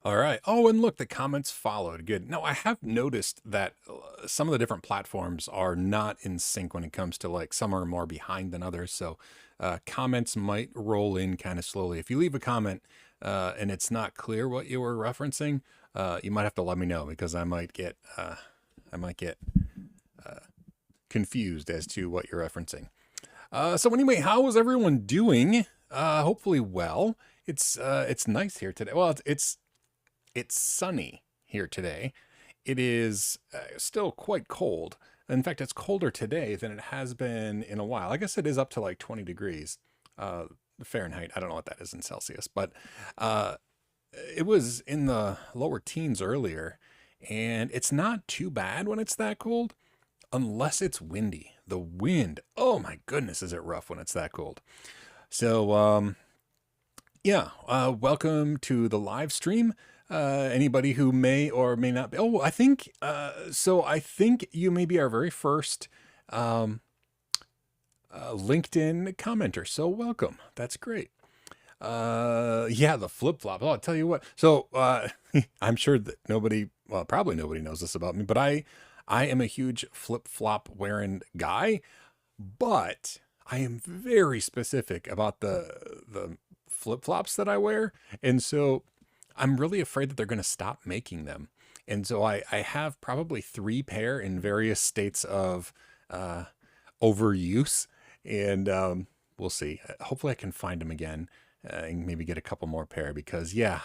All right. Oh, and look, the comments followed. Good. Now, I have noticed that some of the different platforms are not in sync when it comes to like some are more behind than others. So comments might roll in kind of slowly. If you leave a comment and it's not clear what you were referencing, you might have to let me know because I might get confused as to what you're referencing. So anyway, how is everyone doing? Hopefully well. It's nice here today. Well, it's sunny here today. It is still quite cold. In fact, it's colder today than it has been in a while. I guess it is up to like 20 degrees Fahrenheit. I don't know what that is in Celsius, but uh, it was in the lower teens earlier, and it's not too bad when it's that cold, unless it's windy. The wind, oh my goodness, is it rough when it's that cold. So, yeah, welcome to the live stream. Anybody who may or may not be. Oh, I think you may be our very first um, LinkedIn commenter. So welcome. That's great. Yeah, the flip flop. Oh, I'll tell you what. So, I'm sure that probably nobody knows this about me, but I am a huge flip flop wearing guy, but I am very specific about the flip flops that I wear. And so I'm really afraid that they're going to stop making them. And so I have probably three pair in various states of uh, overuse. And we'll see. Hopefully I can find them again and maybe get a couple more pair because, yeah,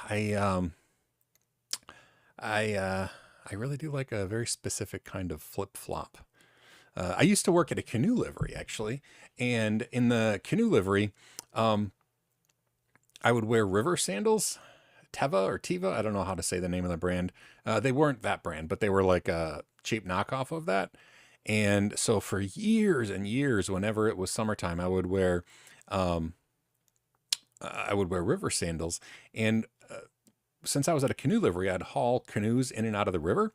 I really do like a very specific kind of flip flop. I used to work at a canoe livery actually, and in the canoe livery, um, I would wear river sandals, Teva or Tiva. I don't know how to say the name of the brand. They weren't that brand, but they were like a cheap knockoff of that. And so for years and years, whenever it was summertime, um, I would wear river sandals. And since I was at a canoe livery, I'd haul canoes in and out of the river.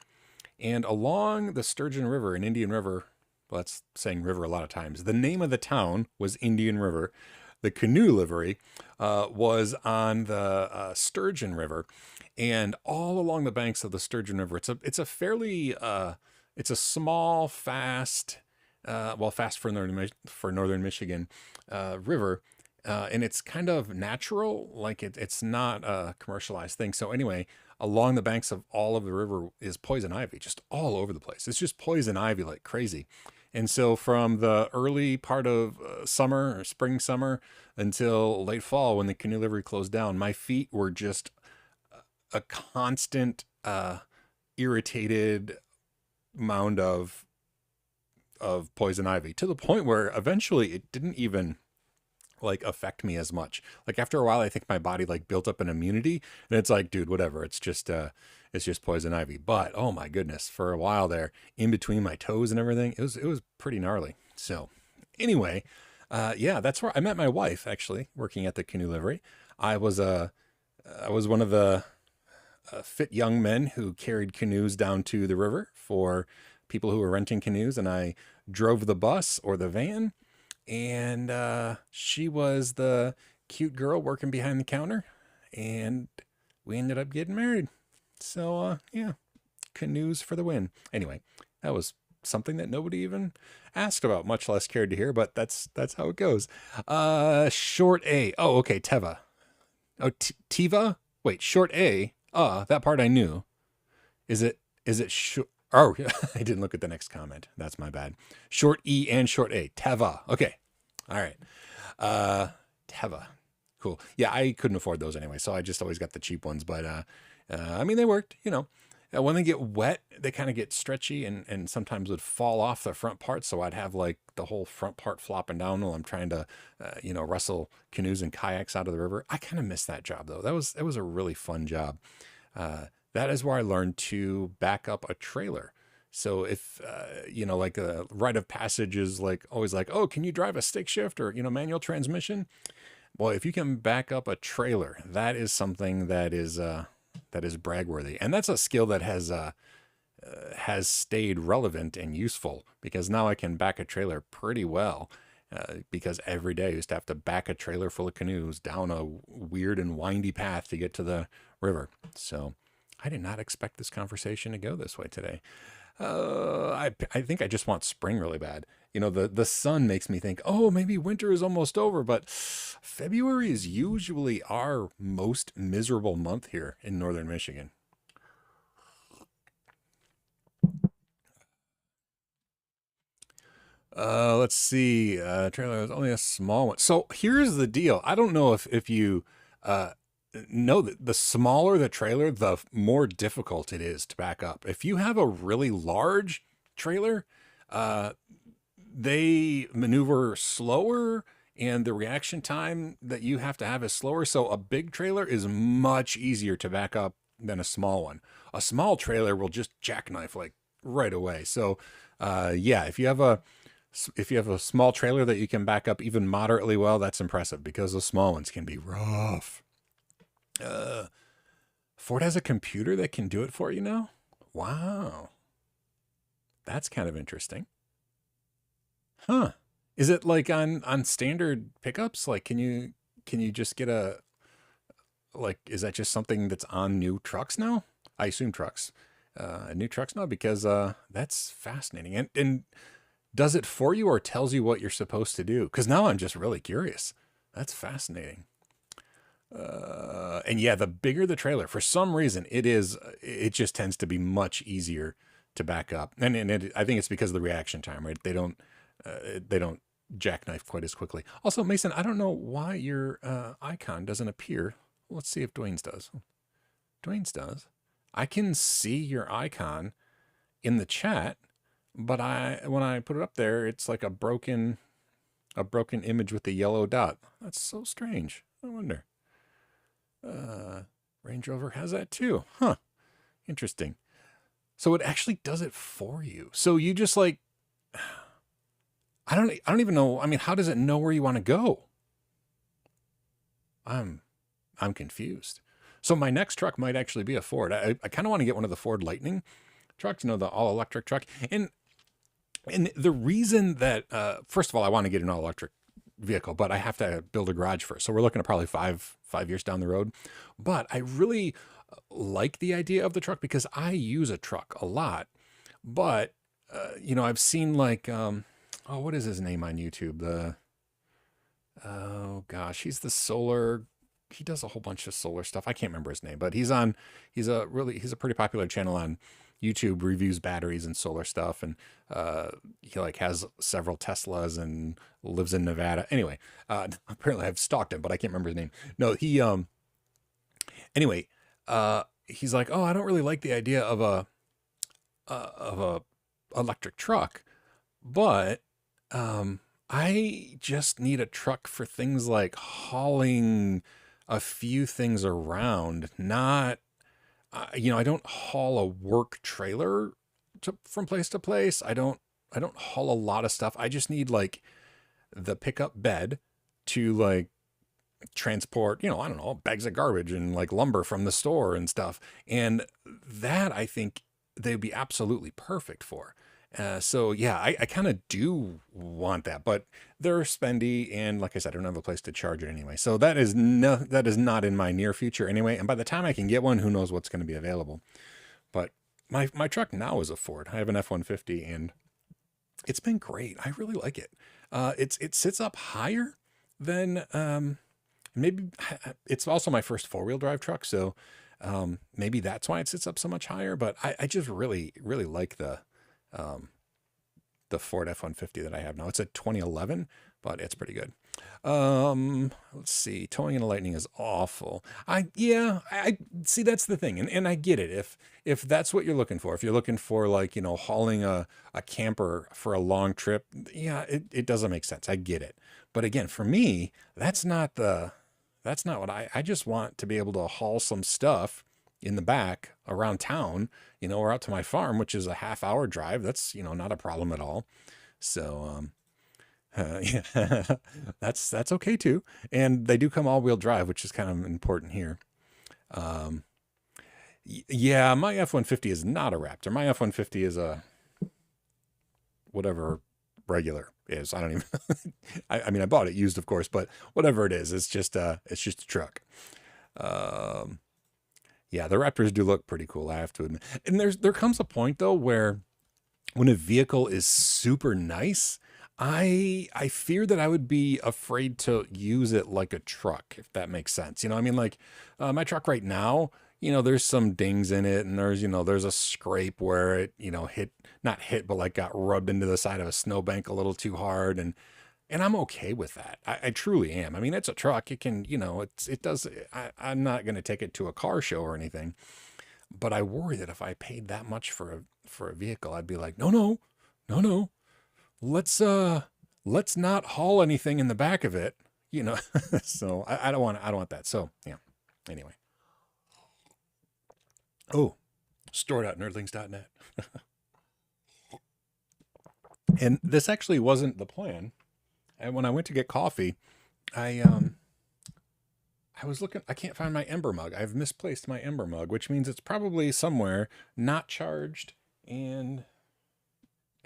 And along the Sturgeon River in Indian River, well, that's saying river a lot of times. The name of the town was Indian River. The canoe livery was on the Sturgeon River, and all along the banks of the Sturgeon River, it's a fairly it's a small, fast, fast for northern Michigan river, and it's kind of natural, like it's not a commercialized thing. So anyway, along the banks of all of the river is poison ivy, just all over the place. It's just poison ivy like crazy. And so from the early part of summer or spring, summer until late fall, when the canoe livery closed down, my feet were just a constant irritated mound of poison ivy to the point where eventually it didn't even like affect me as much. Like after a while, I think my body like built up an immunity, and it's like, dude, whatever. It's just poison ivy. But oh my goodness, for a while there, in between my toes and everything, it was pretty gnarly. So anyway, yeah, that's where I met my wife actually, working at the canoe livery. I was I was one of the fit young men who carried canoes down to the river for people who were renting canoes, and I drove the bus or the van, and she was the cute girl working behind the counter, and we ended up getting married. So yeah, canoes for the win. Anyway, that was something that nobody even asked about, much less cared to hear, but that's how it goes. Short A. Oh, okay, Teva. Oh, Tiva. Wait, short A. That part I knew. Is it short? Oh, I didn't look at the next comment. That's my bad. Short E and short A. Teva. Okay. All right. Teva. Cool. Yeah, I couldn't afford those anyway, so I just always got the cheap ones. But I mean, they worked. You know, when they get wet, they kind of get stretchy and sometimes would fall off the front part. So I'd have like the whole front part flopping down while I'm trying to, wrestle canoes and kayaks out of the river. I kind of miss that job though. That was a really fun job. That is where I learned to back up a trailer. So if, like a rite of passage is like always like, oh, can you drive a stick shift or, manual transmission? Well, if you can back up a trailer, that is something that is bragworthy. And that's a skill that has stayed relevant and useful because now I can back a trailer pretty well. because every day I used to have to back a trailer full of canoes down a weird and windy path to get to the river. So I did not expect this conversation to go this way today. I think I just want spring really bad. The sun makes me think, oh, maybe winter is almost over, but February is usually our most miserable month here in northern Michigan. Let's see. Trailer is only a small one. So here's the deal. I don't know if you uh, know that the smaller the trailer, the more difficult it is to back up. If you have a really large trailer, uh, they maneuver slower and the reaction time that you have to have is slower. So a big trailer is much easier to back up than a small one. A small trailer will just jackknife like right away. So yeah, if you have a small trailer that you can back up even moderately well, that's impressive because the small ones can be rough. Uh, Ford has a computer that can do it for you now? Wow. That's kind of interesting. Huh. Is it like on standard pickups? Like can you just get a like is that just something that's on new trucks now? I assume trucks. New trucks now because that's fascinating. And does it for you or tells you what you're supposed to do? Cuz now I'm just really curious. That's fascinating. And yeah, the bigger the trailer, for some reason, it just tends to be much easier to back up. And I think it's because of the reaction time, right? They don't jackknife quite as quickly. Also, Mason, I don't know why your icon doesn't appear. Let's see if Dwayne's does. Dwayne's does. I can see your icon in the chat, but when I put it up there, it's like a broken image with the yellow dot. That's so strange. I wonder. Uh, Range Rover has that too. Huh. Interesting. So it actually does it for you. So you just like I don't even know. I mean, how does it know where you want to go? I'm I'm confused. So my next truck might actually be a Ford. I kind of want to get one of the Ford Lightning trucks, the all electric truck. And the reason that first of all, I want to get an all electric vehicle, but I have to build a garage first. So we're looking at probably five years down the road. But I really like the idea of the truck because I use a truck a lot. But I've seen like oh, what is his name on YouTube? Oh gosh, he's the solar. He does a whole bunch of solar stuff. I can't remember his name, but he's a pretty popular channel on YouTube, reviews batteries and solar stuff, and he like has several Teslas and lives in Nevada. Anyway, apparently I've stalked him, but I can't remember his name. No, he anyway, he's like, oh, I don't really like the idea of a electric truck, but I just need a truck for things like hauling a few things around, not, I don't haul a work trailer from place to place. I don't haul a lot of stuff. I just need like the pickup bed to like transport, I don't know, bags of garbage and like lumber from the store and stuff. And that I think they'd be absolutely perfect for. So yeah, I kind of do want that, but they're spendy, and like I said, I don't have a place to charge it anyway. So that is not in my near future anyway. And by the time I can get one, who knows what's going to be available. But my truck now is a Ford. I have an F-150, and it's been great. I really like it. It sits up higher than maybe it's also my first four-wheel drive truck, so maybe that's why it sits up so much higher. But I just really really like um, the Ford F-150 that I have now. It's a 2011, but it's pretty good. Let's see. Towing in a Lightning is awful. I see, that's the thing. And I get it. If that's what you're looking for, if you're looking for like, hauling a camper for a long trip, yeah, it doesn't make sense. I get it. But again, for me, that's not what I just want to be able to haul some stuff in the back around town, or out to my farm, which is a half-hour drive. That's, not a problem at all. So, yeah, that's okay too. And they do come all-wheel drive, which is kind of important here. Um, yeah, my F-150 is not a Raptor. My F-150 is a whatever regular is. I don't even, I mean, I bought it used, of course, but whatever it is, it's just a truck. Um, yeah, the Raptors do look pretty cool, I have to admit. And there comes a point though where when a vehicle is super nice, I fear that I would be afraid to use it like a truck, if that makes sense. You know, I mean, like my truck right now, you know, there's some dings in it, and there's a scrape where it, hit, not hit, but like got rubbed into the side of a snowbank a little too hard, and I'm okay with that. I truly am. I mean, it's a truck. It can, it does. I'm not going to take it to a car show or anything, but I worry that if I paid that much for a vehicle, I'd be like, no, no, no, no. Let's not haul anything in the back of it, you know. So I don't want that. So yeah. Anyway. Oh, store.nerdlings.net. And this actually wasn't the plan. And when I went to get coffee, I was looking, I can't find my Ember mug. I've misplaced my Ember mug, which means it's probably somewhere not charged, and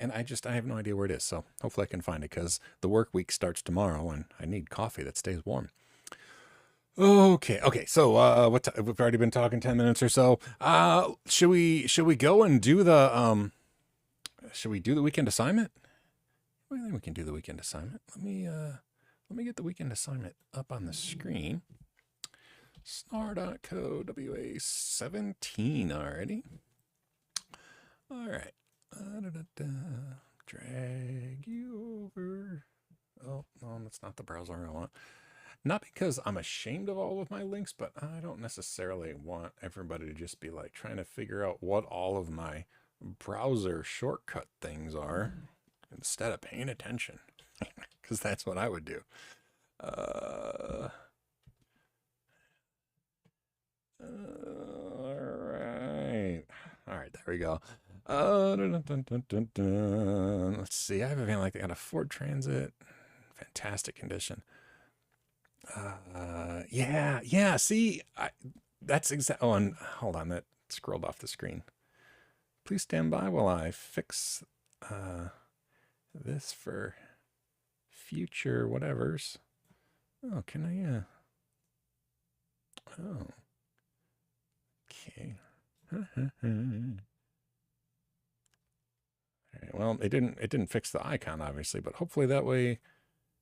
I have no idea where it is. So hopefully I can find it, because the work week starts tomorrow and I need coffee that stays warm. Okay. So we've already been talking 10 minutes or so. Should we go and do the should we do the weekend assignment? Well, then we can do the weekend assignment. Let me get the weekend assignment up on the screen. Snar.co WA17 already. All right. Drag you over. Oh, no, that's not the browser I want. Not because I'm ashamed of all of my links, but I don't necessarily want everybody to just be like trying to figure out what all of my browser shortcut things are instead of paying attention, because that's what I would do. All right, there we go. Let's see. I have a van like they got a Ford Transit, fantastic condition. Yeah. See, that's exactly. Oh, and hold on, that scrolled off the screen. Please stand by while I fix this for future whatevers. Oh, can I? Oh, okay. All right, well, it didn't fix the icon, obviously, but hopefully that way.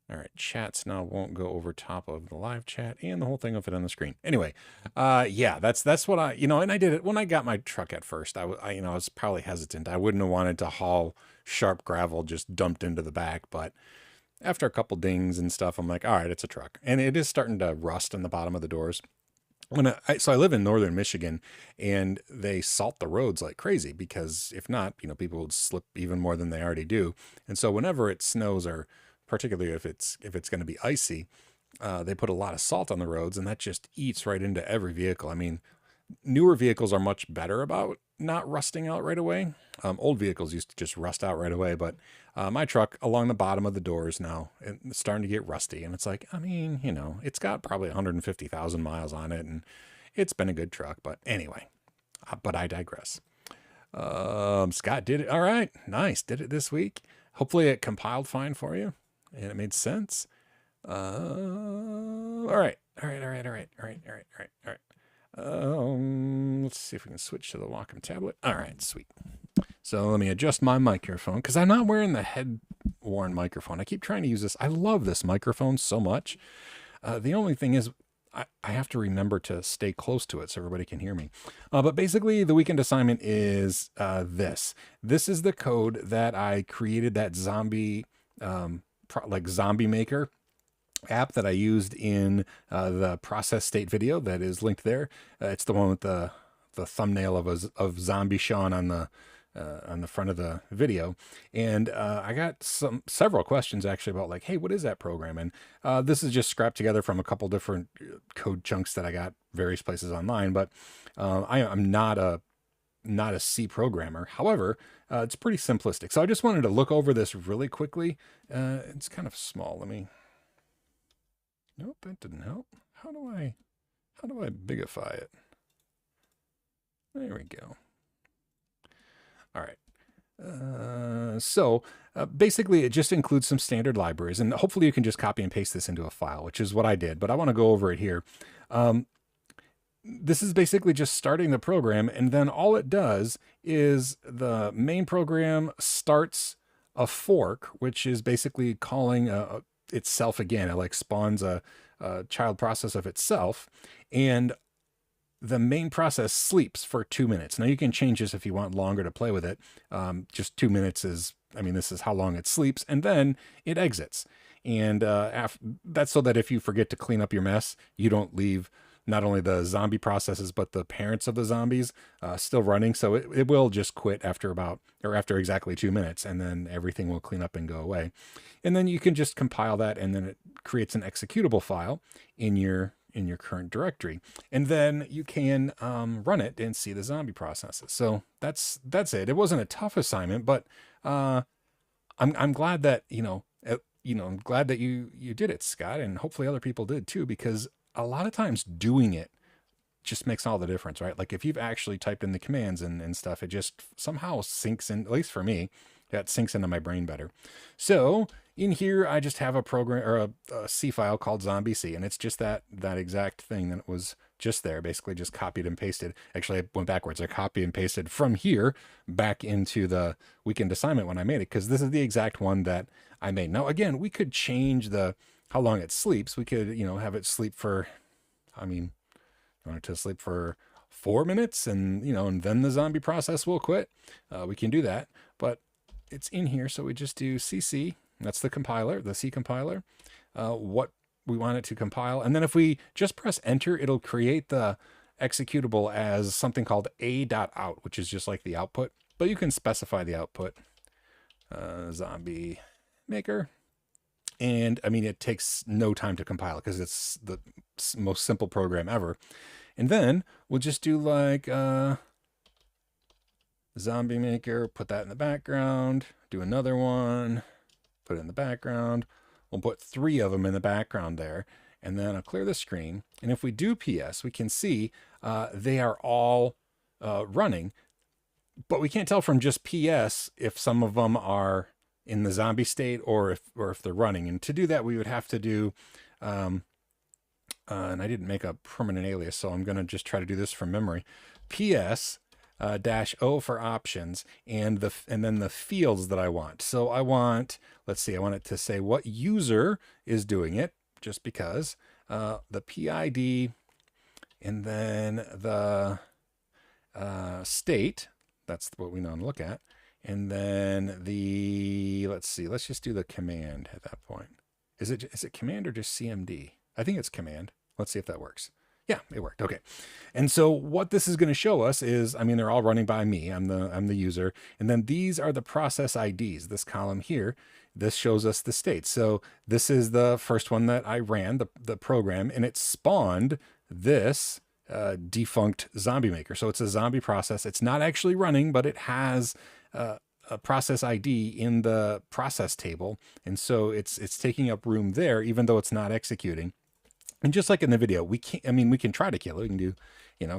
All right, chats now won't go over top of the live chat, and the whole thing will fit on the screen. Anyway, yeah, that's what and I did it when I got my truck at first. I was probably hesitant. I wouldn't have wanted to haul sharp gravel just dumped into the back, but after a couple dings and stuff, I'm like, all right, it's a truck, and it is starting to rust in the bottom of the doors. So I live in northern Michigan, and they salt the roads like crazy, because if not, people would slip even more than they already do. And so whenever it snows, or particularly if it's going to be icy, they put a lot of salt on the roads, and that just eats right into every vehicle. I mean, newer vehicles are much better about not rusting out right away. Old vehicles used to just rust out right away, but my truck, along the bottom of the doors now, it's starting to get rusty. And it's like, I mean, it's got probably 150,000 miles on it, and it's been a good truck. But anyway, but I digress. Scott did it. All right, nice. Did it this week. Hopefully it compiled fine for you and it made sense. All right. Let's see if we can switch to the Wacom tablet. All right, sweet. So let me adjust my microphone, because I'm not wearing the head-worn microphone. I keep trying to use this. I love this microphone so much. The only thing is I have to remember to stay close to it so everybody can hear me. But basically, the weekend assignment is this. This is the code that I created that zombie, zombie maker app that I used in the process state video that is linked there. It's the one with the thumbnail of zombie Sean on the front of the video. And I got several questions actually about like, hey, what is that program? And this is just scrapped together from a couple different code chunks that I got various places online. But I'm not a C programmer. However, it's pretty simplistic. So I just wanted to look over this really quickly. It's kind of small. Nope, that didn't help. How do I bigify it? There we go. All right. Basically, it just includes some standard libraries, and hopefully you can just copy and paste this into a file, which is what I did, but I want to go over it here. This is basically just starting the program, and then all it does is the main program starts a fork, which is basically calling itself again. It like spawns a child process of itself, and the main process sleeps for 2 minutes. Now you can change this if you want longer to play with it. Just 2 minutes is, I mean, this is how long it sleeps, and then it exits. And that's so that if you forget to clean up your mess, you don't leave not only the zombie processes, but the parents of the zombies still running. So it will just quit after after exactly 2 minutes, and then everything will clean up and go away. And then you can just compile that, and then it creates an executable file in your current directory, and then you can run it and see the zombie processes. So that's it. It wasn't a tough assignment, but I'm glad that I'm glad that you did it, Scott, and hopefully other people did too, because a lot of times doing it just makes all the difference, right? Like if you've actually typed in the commands and stuff, it just somehow sinks in, at least for me, that sinks into my brain better. So in here, I just have a program or a C file called zombie C, and it's just that exact thing that was just there, basically just copied and pasted. Actually, I went backwards. I copied and pasted from here back into the weekend assignment when I made it, because this is the exact one that I made. Now, again, we could change how long it sleeps. We could, have it sleep for, I want it to sleep for 4 minutes, and and then the zombie process will quit. We can do that, but it's in here, so we just do cc. That's the compiler, the C compiler. What we want it to compile, and then if we just press enter, it'll create the executable as something called a.out, which is just like the output, but you can specify the output. Zombie maker. And I mean, it takes no time to compile because it's the most simple program ever. And then we'll just do like zombie maker, put that in the background, do another one, put it in the background. We'll put 3 of them in the background there, and then I'll clear the screen. And if we do PS, we can see they are all running, but we can't tell from just PS if some of them are in the zombie state or if they're running. And to do that, we would have to do, and I didn't make a permanent alias, so I'm going to just try to do this from memory. PS -O for options, and then the fields that I want. So I want, let's see, I want it to say what user is doing it, just because, the PID, and then the state. That's what we know to look at. And then let's see, let's just do the command at that point. Is it command or just CMD? I think it's command. Let's see if that works. Yeah, it worked. Okay. And so what this is going to show us is, I mean, they're all running by me. I'm the user. And then these are the process IDs. This column here, this shows us the state. So this is the first one that I ran, the program, and it spawned this defunct zombie maker. So it's a zombie process. It's not actually running, but it has a process ID in the process table. And so it's taking up room there, even though it's not executing. And just like in the video, we can try to kill it. We can do,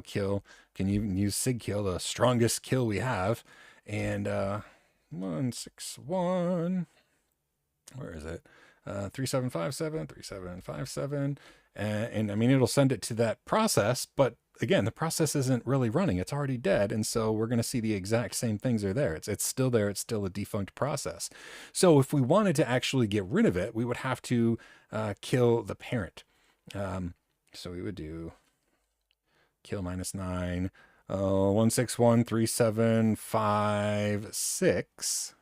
kill, can even use sig kill, the strongest kill we have. And 161, where is it? 3757, 3757. And I mean, it'll send it to that process, but again, the process isn't really running. It's already dead. And so we're going to see the exact same things are there. It's still there. It's still a defunct process. So if we wanted to actually get rid of it, we would have to kill the parent. So we would do kill -9, 161, 3756.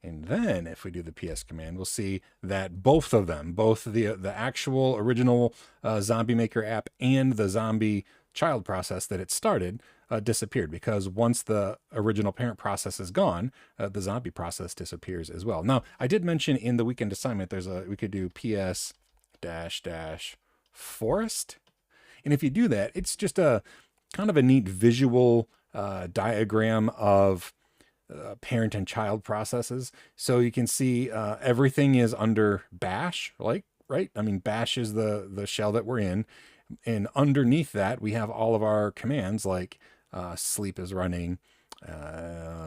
And then if we do the PS command, we'll see that both of them, both the actual original zombie maker app and the zombie child process that it started disappeared, because once the original parent process is gone, the zombie process disappears as well. Now, I did mention in the weekend assignment, we could do PS -- forest. And if you do that, it's just a kind of a neat visual diagram of parent and child processes. So you can see everything is under bash, right? I mean, bash is the shell that we're in. And underneath that, we have all of our commands, like sleep is running,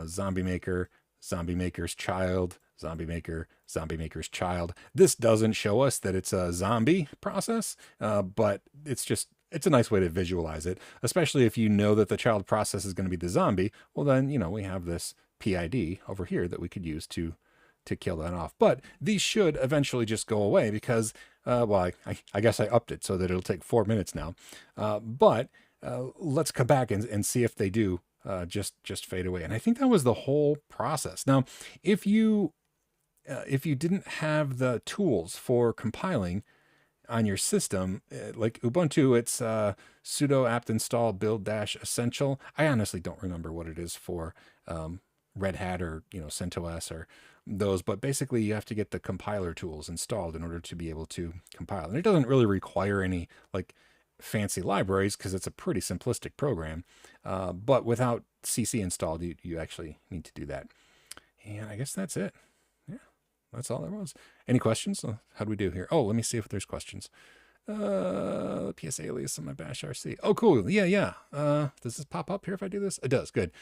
Zombie Maker, Zombie Maker's Child, Zombie Maker, Zombie Maker's Child. This doesn't show us that it's a zombie process, but it's a nice way to visualize it, especially if you know that the child process is going to be the zombie. Well, then, we have this PID over here that we could use to kill that off. But these should eventually just go away because, well, I guess I upped it so that it'll take 4 minutes now. But let's come back and see if they do just fade away. And I think that was the whole process. Now, if you didn't have the tools for compiling on your system, like Ubuntu, it's sudo apt install build -essential. I honestly don't remember what it is for Red Hat or CentOS or those, but basically you have to get the compiler tools installed in order to be able to compile. And it doesn't really require any like fancy libraries because it's a pretty simplistic program. But without CC installed, you actually need to do that. And I guess that's it. Yeah, that's all there was. Any questions? How do we do here? Oh, let me see if there's questions. PS alias on my bash RC. Oh, cool. Yeah. Does this pop up here if I do this? It does. Good.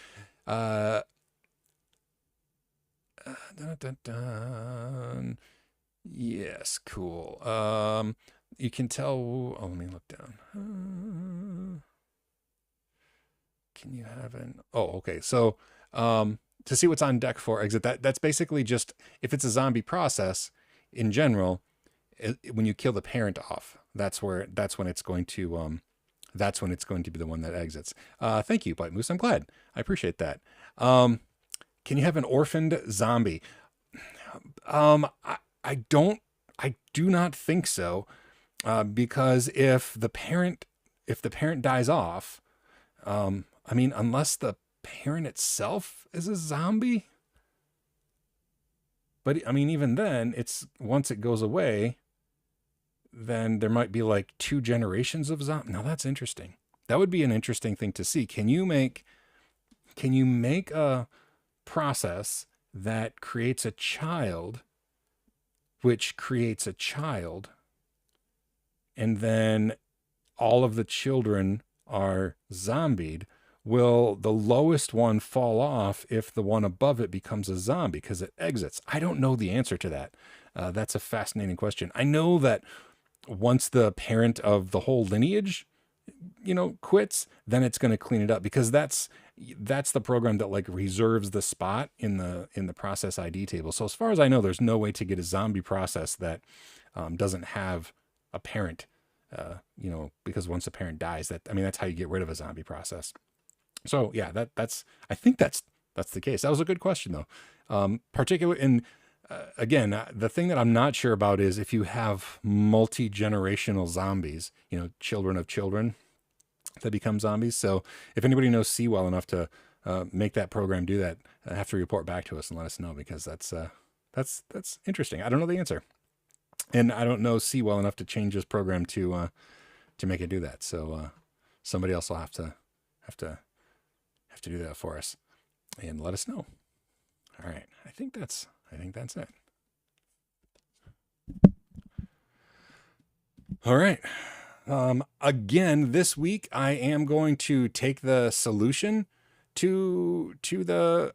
Yes, cool. You can tell. Oh, let me look down. Can you have an? Oh, okay. So, to see what's on deck for exit, that's basically just if it's a zombie process in general. When you kill the parent off, that's when it's going to be the one that exits. Thank you, Bite Moose. I'm glad. I appreciate that. Can you have an orphaned zombie? I do not think so, because if the parent dies off, unless the parent itself is a zombie. But even then, it's once it goes away, then there might be like 2 generations of zombies. Now that's interesting. That would be an interesting thing to see. Can you make a process that creates a child, which creates a child, and then all of the children are zombied? Will the lowest one fall off if the one above it becomes a zombie because it exits? I don't know the answer to that. That's a fascinating question. I know that once the parent of the whole lineage, quits, then it's going to clean it up because that's the program that like reserves the spot in the process ID table. So as far as I know, there's no way to get a zombie process that doesn't have a parent, because once a parent dies, that's how you get rid of a zombie process. So yeah, I think that's the case. That was a good question though. Particularly in, again, the thing that I'm not sure about is if you have multi-generational zombies, children of children that become zombies. So if anybody knows C well enough to make that program do that, have to report back to us and let us know, because that's interesting. I don't know the answer, and I don't know C well enough to change this program to make it do that. So somebody else will have to do that for us and let us know. All right, I think that's it. All right. Again, this week I am going to take the solution to the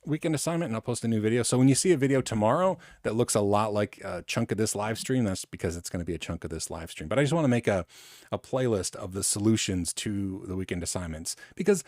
weekend assignment, and I'll post a new video. So when you see a video tomorrow that looks a lot like a chunk of this live stream, that's because it's going to be a chunk of this live stream. But I just want to make a playlist of the solutions to the weekend assignments, because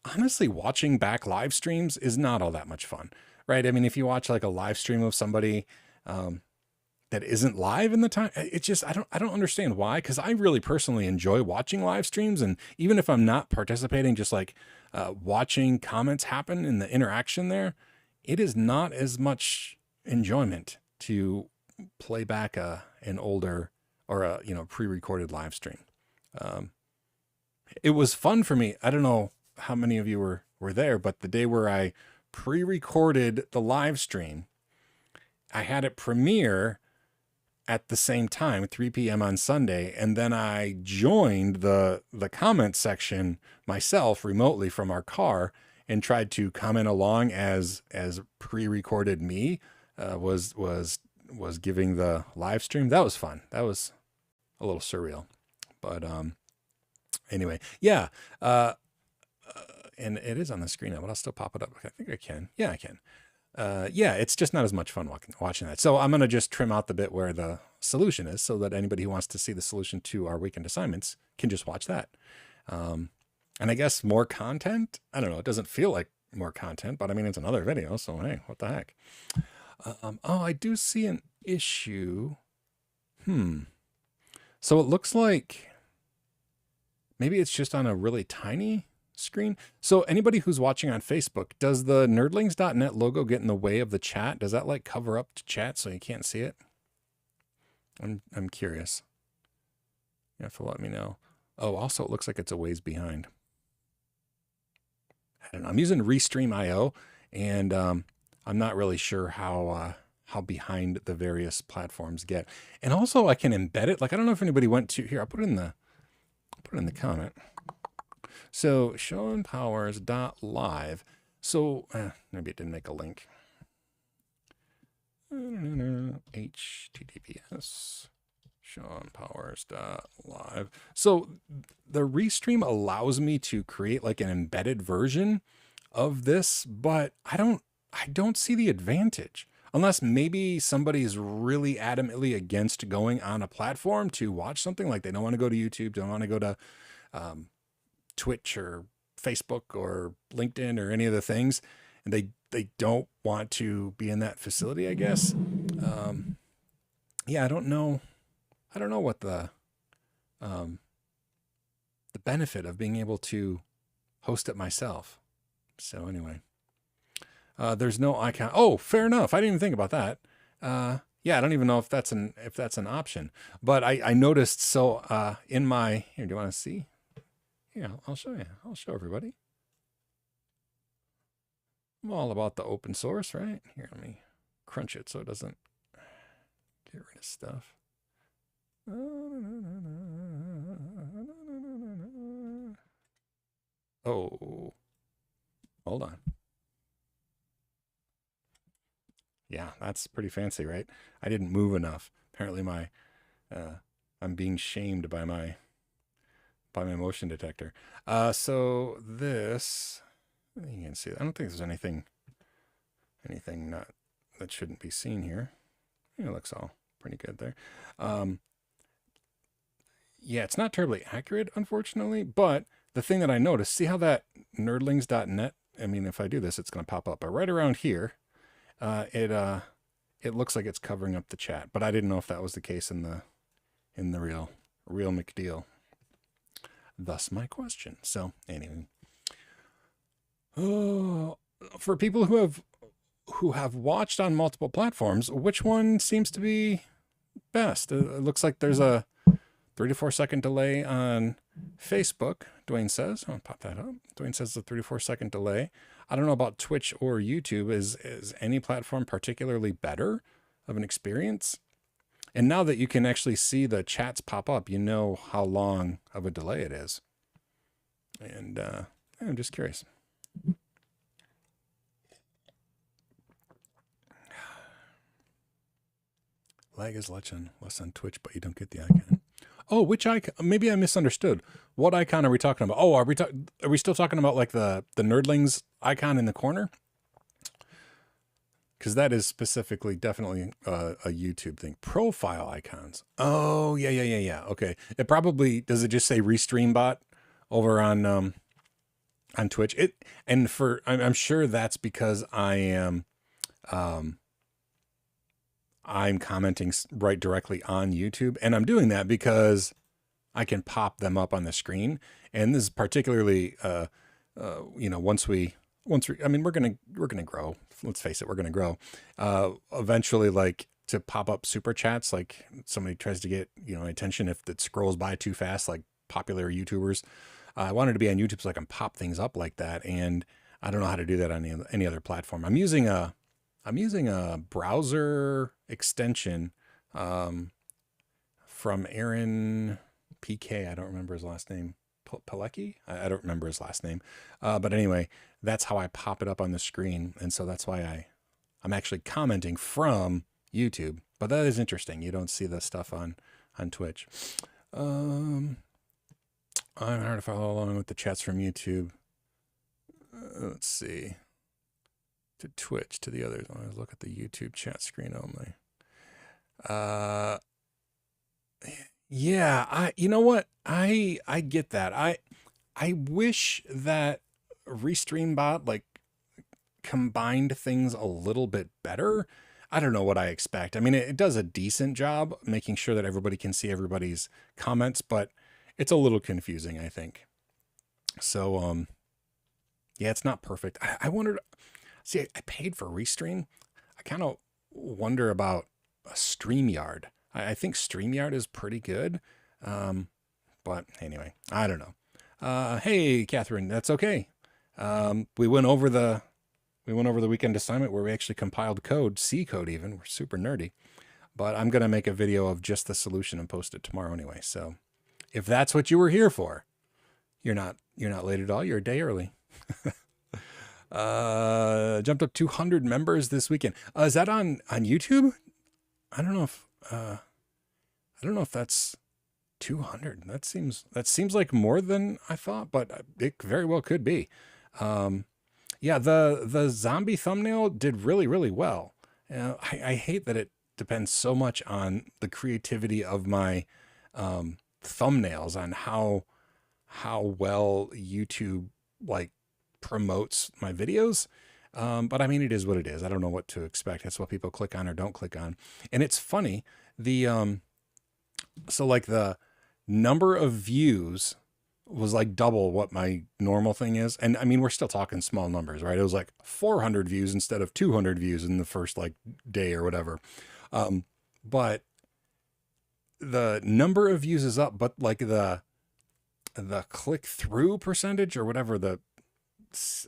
honestly, watching back live streams is not all that much fun, right? If you watch like a live stream of somebody that isn't live in the time, it's just, I don't understand why, because I really personally enjoy watching live streams. And even if I'm not participating, just like watching comments happen in the interaction there, it is not as much enjoyment to play back an older or a pre-recorded live stream. It was fun for me. I don't know how many of you were there, but the day where I pre-recorded the live stream, I had it premiere at the same time, 3 p.m. on Sunday, and then I joined the comment section myself remotely from our car and tried to comment along as pre-recorded me was giving the live stream. That was fun. That was a little surreal, but anyway, yeah. and it is on the screen now, but I'll still pop it up. I think I can. Yeah, I can. Yeah, it's just not as much fun watching that. So I'm going to just trim out the bit where the solution is so that anybody who wants to see the solution to our weekend assignments can just watch that. And I guess more content. I don't know. It doesn't feel like more content, but I mean, it's another video. So, hey, what the heck? Oh, I do see an issue. So it looks like maybe it's just on a really tiny screen. So anybody who's watching on Facebook, does the nerdlings.net logo get in the way of the chat? Does that like cover up the chat so you can't see it? I'm curious. You have to let me know. Oh, also it looks like it's a ways behind. I don't know. I'm using Restream.io, and I'm not really sure how behind the various platforms get. And also I can embed it. Like, I don't know if anybody went to here. I'll put it in the comment. So SeanPowers.live. So maybe it didn't make a link. HTTPS SeanPowers.live. So the Restream allows me to create like an embedded version of this, but I don't see the advantage. Unless maybe somebody's really adamantly against going on a platform to watch something, like they don't want to go to YouTube, don't want to go to Twitch or Facebook or LinkedIn or any of the things, and they don't want to be in that facility, I guess. Yeah, I don't know what the benefit of being able to host it myself. So anyway, there's no icon. Oh, fair enough. I didn't even think about that. Yeah, I don't even know if that's an option. But I noticed. So in my here, do you want to see? Yeah, I'll show you. I'll show everybody. I'm all about the open source, right? Here, let me crunch it so it doesn't get rid of stuff. Oh, hold on. Yeah, that's pretty fancy, right? I didn't move enough. Apparently I'm being shamed by my motion detector. So this, you can see, I don't think there's anything not that shouldn't be seen here. It looks all pretty good there. Yeah, it's not terribly accurate, unfortunately, but the thing that I noticed, see how that nerdlings.net, I mean, if I do this, it's going to pop up, but right around here, it looks like it's covering up the chat, but I didn't know if that was the case in the real McDeal. Thus my question. So anyway, for people who have watched on multiple platforms, which one seems to be best? It looks like there's a 3 to 4 second delay on Facebook. Dwayne says, I'll pop that up. Dwayne says a 3 to 4 second delay. I don't know about Twitch or YouTube. Is any platform particularly better of an experience? And now that you can actually see the chats pop up, you know how long of a delay it is. And I'm just curious. Lag is less on Twitch, but you don't get the icon. Oh, which icon? Maybe I misunderstood. What icon are we talking about? Oh, are we still talking about like the Nerdlings icon in the corner? Because that is specifically definitely a YouTube thing. Profile icons. Oh, yeah. Okay. It probably, does it just say Restream bot over on Twitch? I'm sure that's because I'm commenting right directly on YouTube, and I'm doing that because I can pop them up on the screen. And this is particularly, once we, I mean, we're going to grow. Let's face it, we're going to grow. Eventually, like, to pop up super chats, like somebody tries to get, attention if it scrolls by too fast, like popular YouTubers. I wanted to be on YouTube so I can pop things up like that. And I don't know how to do that on any other platform. I'm using a browser extension from Aaron PK. I don't remember his last name. Pilecki? I don't remember his last name. But anyway, that's how I pop it up on the screen. And so that's why I'm actually commenting from YouTube. But that is interesting. You don't see the stuff on Twitch. I'm hard to follow along with the chats from YouTube. let's see. To Twitch, to the others. I want to look at the YouTube chat screen only. Yeah, you know what? I get that. I wish that RestreamBot like combined things a little bit better. I don't know what I expect. I mean, it does a decent job making sure that everybody can see everybody's comments, but it's a little confusing, I think. So, yeah, it's not perfect. I wondered, see, I paid for Restream. I kind of wonder about a StreamYard. I think StreamYard is pretty good. But anyway, I don't know. Hey, Catherine, that's okay. We went over the weekend assignment where we actually compiled code, C code even. We're super nerdy. But I'm going to make a video of just the solution and post it tomorrow anyway. So if that's what you were here for, you're not late at all. You're a day early. Jumped up 200 members this weekend. Is that on YouTube? I don't know if that's 200. That seems like more than I thought, but it very well could be. Yeah, the zombie thumbnail did really, really well. I hate that it depends so much on the creativity of my thumbnails, on how well YouTube like promotes my videos. But I mean, it is what it is. I don't know what to expect. That's what people click on or don't click on. And it's funny, so like the number of views was like double what my normal thing is. And I mean, we're still talking small numbers, right? It was like 400 views instead of 200 views in the first like day or whatever. But the number of views is up, but like the click through percentage or whatever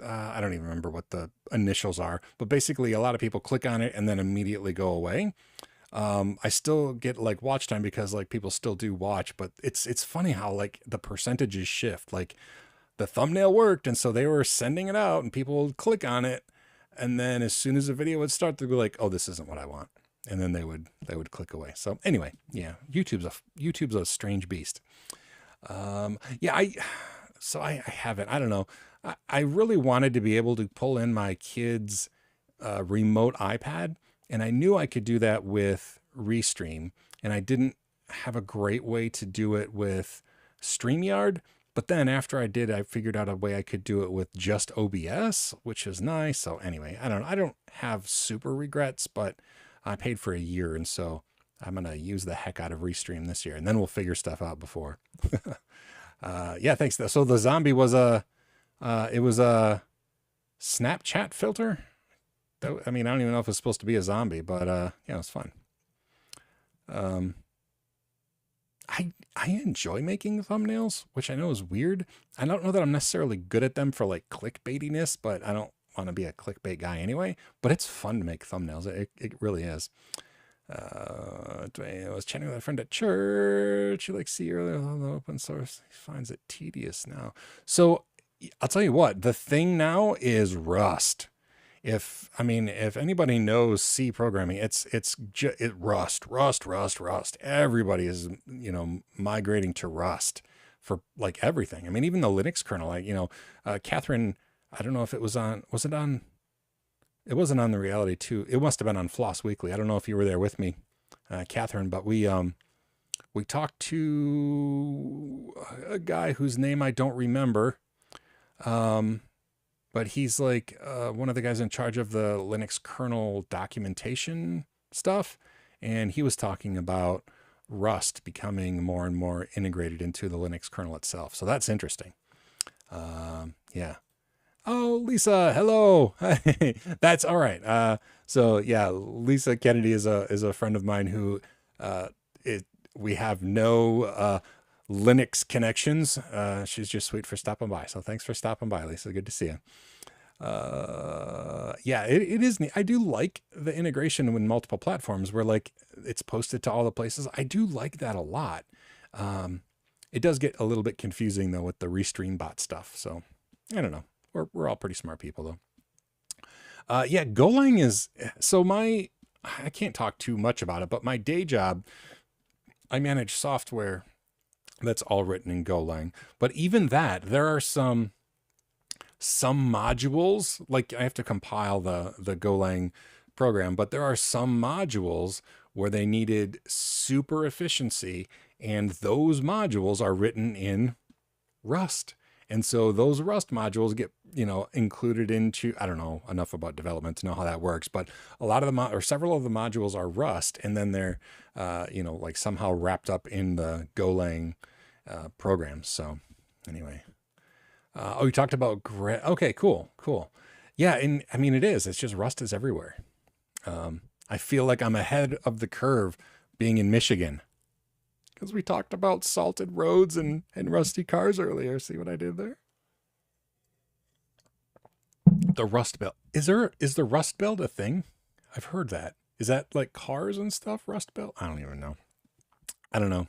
I don't even remember what the initials are, but basically a lot of people click on it and then immediately go away. I still get like watch time because like people still do watch, but it's funny how like the percentages shift. Like the thumbnail worked, and so they were sending it out and people would click on it, and then as soon as the video would start, they'd be like, oh, this isn't what I want. And then they would click away. So anyway, yeah, YouTube's a strange beast. Yeah, I haven't, I don't know. I really wanted to be able to pull in my kid's remote iPad, and I knew I could do that with Restream, and I didn't have a great way to do it with StreamYard. But then after I did, I figured out a way I could do it with just OBS, which is nice. So anyway, I don't have super regrets, but I paid for a year, and so I'm going to use the heck out of Restream this year, and then we'll figure stuff out before. Yeah, thanks. So the zombie was it was a Snapchat filter. I mean, I don't even know if it's supposed to be a zombie, but yeah, it's fun. I enjoy making thumbnails, which I know is weird. I don't know that I'm necessarily good at them for like clickbaitiness, but I don't want to be a clickbait guy anyway. But it's fun to make thumbnails. It really is. I was chatting with a friend at church. You like see earlier on the open source. He finds it tedious now. So I'll tell you what, the thing now is Rust. If anybody knows C programming, it's Rust. Everybody is, migrating to Rust for like everything. I mean, even the Linux kernel, like, Catherine, I don't know if it wasn't on the Reality 2. It must have been on Floss Weekly. I don't know if you were there with me, Catherine, but we talked to a guy whose name I don't remember. But he's like one of the guys in charge of the Linux kernel documentation stuff. And he was talking about Rust becoming more and more integrated into the Linux kernel itself. So that's interesting. Yeah. Oh, Lisa, hello. That's all right. So yeah, Lisa Kennedy is a friend of mine who we have no Linux connections. She's just sweet for stopping by. So thanks for stopping by, Lisa. Good to see you. Yeah, it is neat. I do like the integration with multiple platforms where like it's posted to all the places. I do like that a lot. It does get a little bit confusing though with the Restream bot stuff. So I don't know. We're all pretty smart people though. Yeah, Golang is, so I can't talk too much about it, but my day job, I manage software that's all written in Golang. But even that, there are some some modules, like I have to compile the Golang program, but there are some modules where they needed super efficiency, and those modules are written in Rust. And so those Rust modules get, included into, I don't know enough about development to know how that works, but a lot of them, or several of the modules are Rust, and then they're, like somehow wrapped up in the Golang programs. So anyway, we talked about okay, cool. Yeah. And I mean, it's just Rust is everywhere. I feel like I'm ahead of the curve being in Michigan, because we talked about salted roads and rusty cars earlier. See what I did there? The Rust Belt. Is the Rust Belt a thing? I've heard that. Is that like cars and stuff? Rust Belt? I don't even know. I don't know.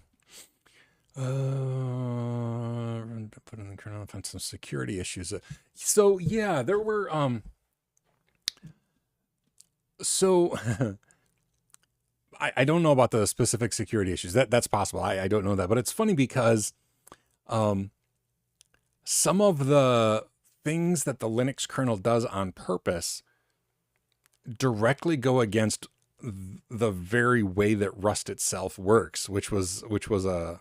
Put in the kernel offense some security issues. So yeah, there were so I don't know about the specific security issues. That's possible. I don't know that, but it's funny because some of the things that the Linux kernel does on purpose directly go against the very way that Rust itself works, which was a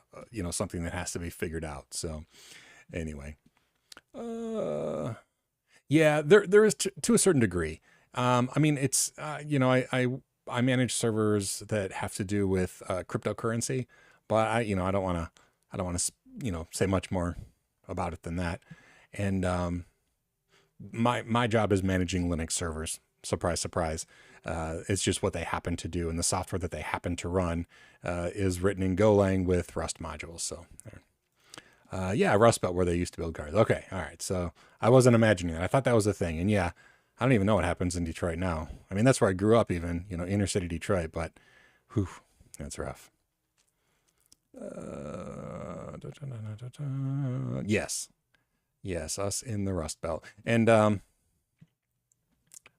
something that has to be figured out. So anyway, yeah, there is to a certain degree. I mean, it's I manage servers that have to do with cryptocurrency, but I don't want to say much more about it than that. And my job is managing Linux servers. Surprise, surprise. It's just what they happen to do, and the software that they happen to run is written in Golang with Rust modules. So, yeah, Rust Belt, where they used to build cars. Okay, all right. So I wasn't imagining that. I thought that was a thing, and yeah, I don't even know what happens in Detroit now. I mean, that's where I grew up, even inner city Detroit. But, whew, that's rough. Yes, us in the Rust Belt, and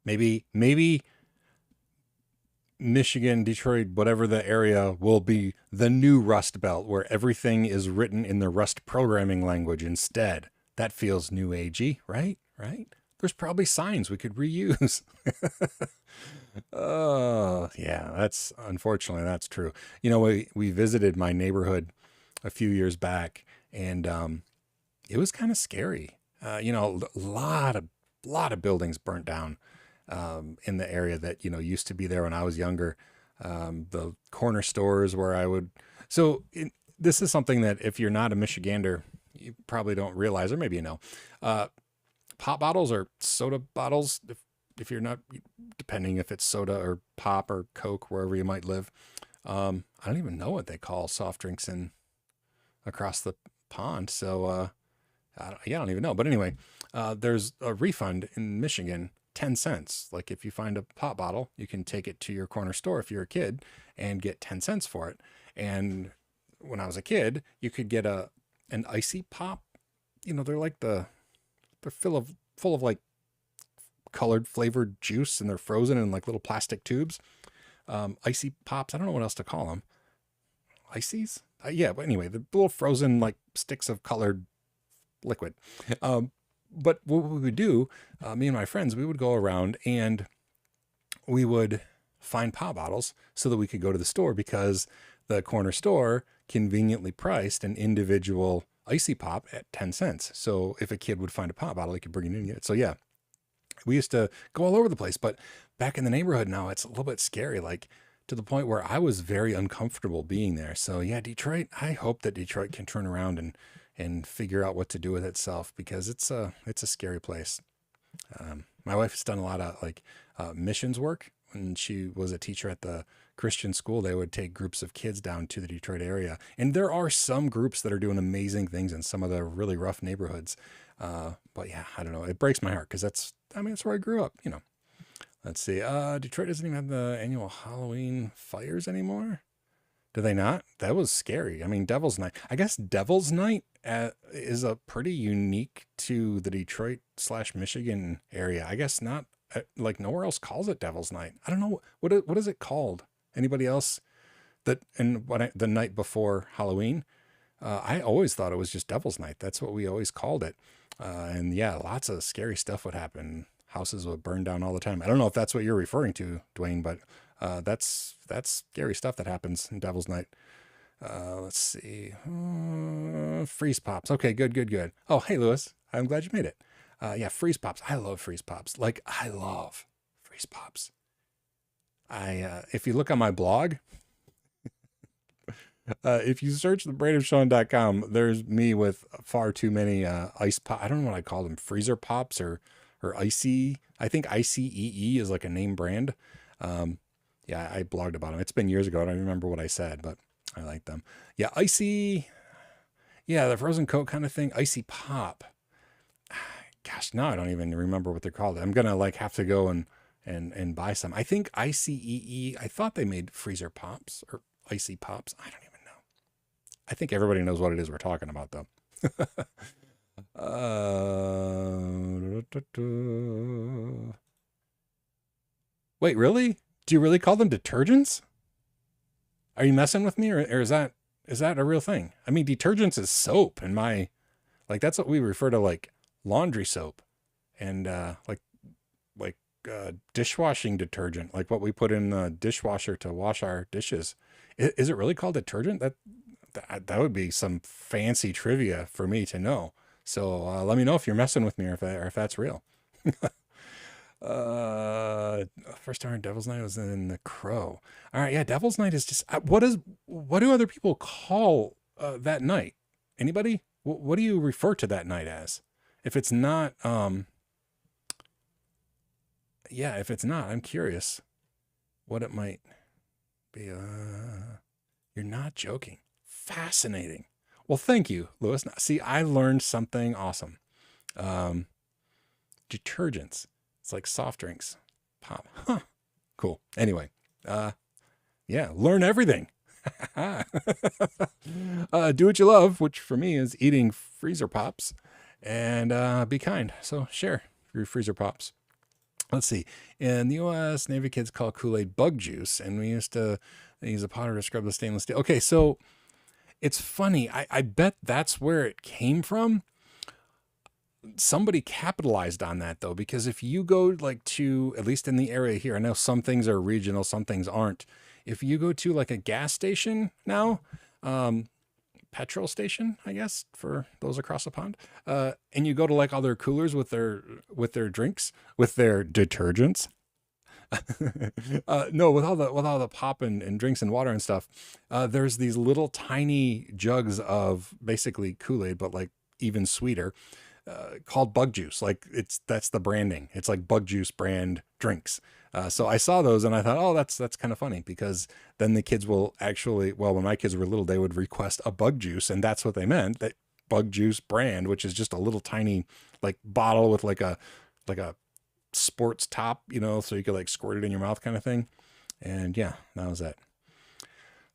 maybe Michigan, Detroit, whatever the area will be the new Rust Belt, where everything is written in the Rust programming language instead. That feels new agey, right? Right? There's probably signs we could reuse. Oh, yeah, unfortunately, that's true. We visited my neighborhood a few years back, and it was kind of scary. A lot of buildings burnt down in the area that used to be there when I was younger. The corner stores where I would. This is something that if you're not a Michigander, you probably don't realize, or maybe pop bottles or soda bottles. If you're not, depending if it's soda or pop or Coke, wherever you might live. I don't even know what they call soft drinks across the pond. So I don't even know. But anyway, there's a refund in Michigan, 10 cents. Like if you find a pop bottle, you can take it to your corner store if you're a kid and get 10 cents for it. And when I was a kid, you could get an icy pop. They're like they're full of like colored flavored juice, and they're frozen in like little plastic tubes. Icy pops. I don't know what else to call them. Ices? Yeah, but anyway, the little frozen like sticks of colored liquid. But what we would do, me and my friends, we would go around and we would find pop bottles so that we could go to the store, because the corner store conveniently priced an individual icy pop at 10 cents. So if a kid would find a pop bottle, he could bring it in and get it. So yeah, we used to go all over the place, but back in the neighborhood now, it's a little bit scary, like to the point where I was very uncomfortable being there. So yeah, Detroit, I hope that Detroit can turn around and figure out what to do with itself, because it's a scary place. My wife has done a lot of missions work. When she was a teacher at the Christian school, they would take groups of kids down to the Detroit area. And there are some groups that are doing amazing things in some of the really rough neighborhoods. But yeah, I don't know. It breaks my heart, because that's where I grew up, Let's see. Detroit doesn't even have the annual Halloween fires anymore. Do they not? That was scary. I mean, Devil's Night. I guess Devil's Night is a pretty unique to the Detroit/Michigan area. I guess not. Like nowhere else calls it Devil's Night. I don't know what is it called. Anybody else? The night before Halloween, I always thought it was just Devil's Night. That's what we always called it. And yeah, lots of scary stuff would happen. Houses would burn down all the time. I don't know if that's what you're referring to, Dwayne, but that's scary stuff that happens in Devil's Night. Let's see. Freeze pops. Okay, good. Oh, hey, Lewis. I'm glad you made it. Yeah, freeze pops. I love freeze pops. Like, I love freeze pops. If you look on my blog, if you search thebrainofsean.com, there's me with far too many ice pop. I don't know what I call them, freezer pops or icy. I think Icy EE is like a name brand. Yeah, I blogged about them. It's been years ago. I don't remember what I said, but I like them. Yeah, icy. Yeah, the frozen Coke kind of thing. Icy pop. Gosh, now I don't even remember what they're called. I'm gonna like have to go and buy some. I think Icy EE. I thought they made freezer pops or icy pops. I don't even know. I think everybody knows what it is we're talking about, though. Wait, really? Do you really call them detergents? Are you messing with me, or is that a real thing? I mean, detergents is soap, and that's what we refer to like laundry soap, and dishwashing detergent, like what we put in the dishwasher to wash our dishes. Is it really called detergent? That would be some fancy trivia for me to know. So let me know if you're messing with me or if that's real. First time Devil's Night was in The Crow. All right, yeah, Devil's Night is just what do other people call that night? Anybody? What do you refer to that night as? If it's not, if it's not, I'm curious what it might be. You're not joking. Fascinating. Well, thank you, Lewis. See, I learned something awesome. Detergents. It's like soft drinks. Pop. Huh. Cool. Anyway, yeah, learn everything. Do what you love, which for me is eating freezer pops, and be kind. So share your freezer pops. Let's see. In the U.S., Navy kids call Kool-Aid bug juice, and we used to use a powder to scrub the stainless steel. Okay, so it's funny. I bet that's where it came from. Somebody capitalized on that, though, because if you go like to, at least in the area here, I know some things are regional, some things aren't. If you go to like a gas station now, petrol station, I guess, for those across the pond, and you go to like other coolers with their drinks, with their detergents. No, with all the pop and drinks and water and stuff, there's these little tiny jugs of basically Kool-Aid, but like even sweeter, called bug juice. Like that's the branding. It's like bug juice brand drinks. So I saw those and I thought, oh, that's kind of funny, because then the kids will actually, well, when my kids were little, they would request a bug juice, and that's what they meant, that bug juice brand, which is just a little tiny like bottle with like a sports top, so you could like squirt it in your mouth kind of thing. And yeah, that was it.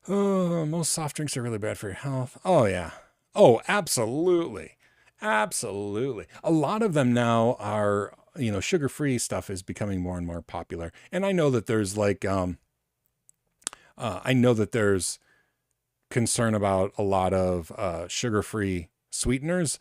Oh, most soft drinks are really bad for your health. Oh yeah. Oh, absolutely. Absolutely. A lot of them now are, sugar-free stuff is becoming more and more popular. And I know that there's like, I know that there's concern about a lot of sugar-free sweeteners,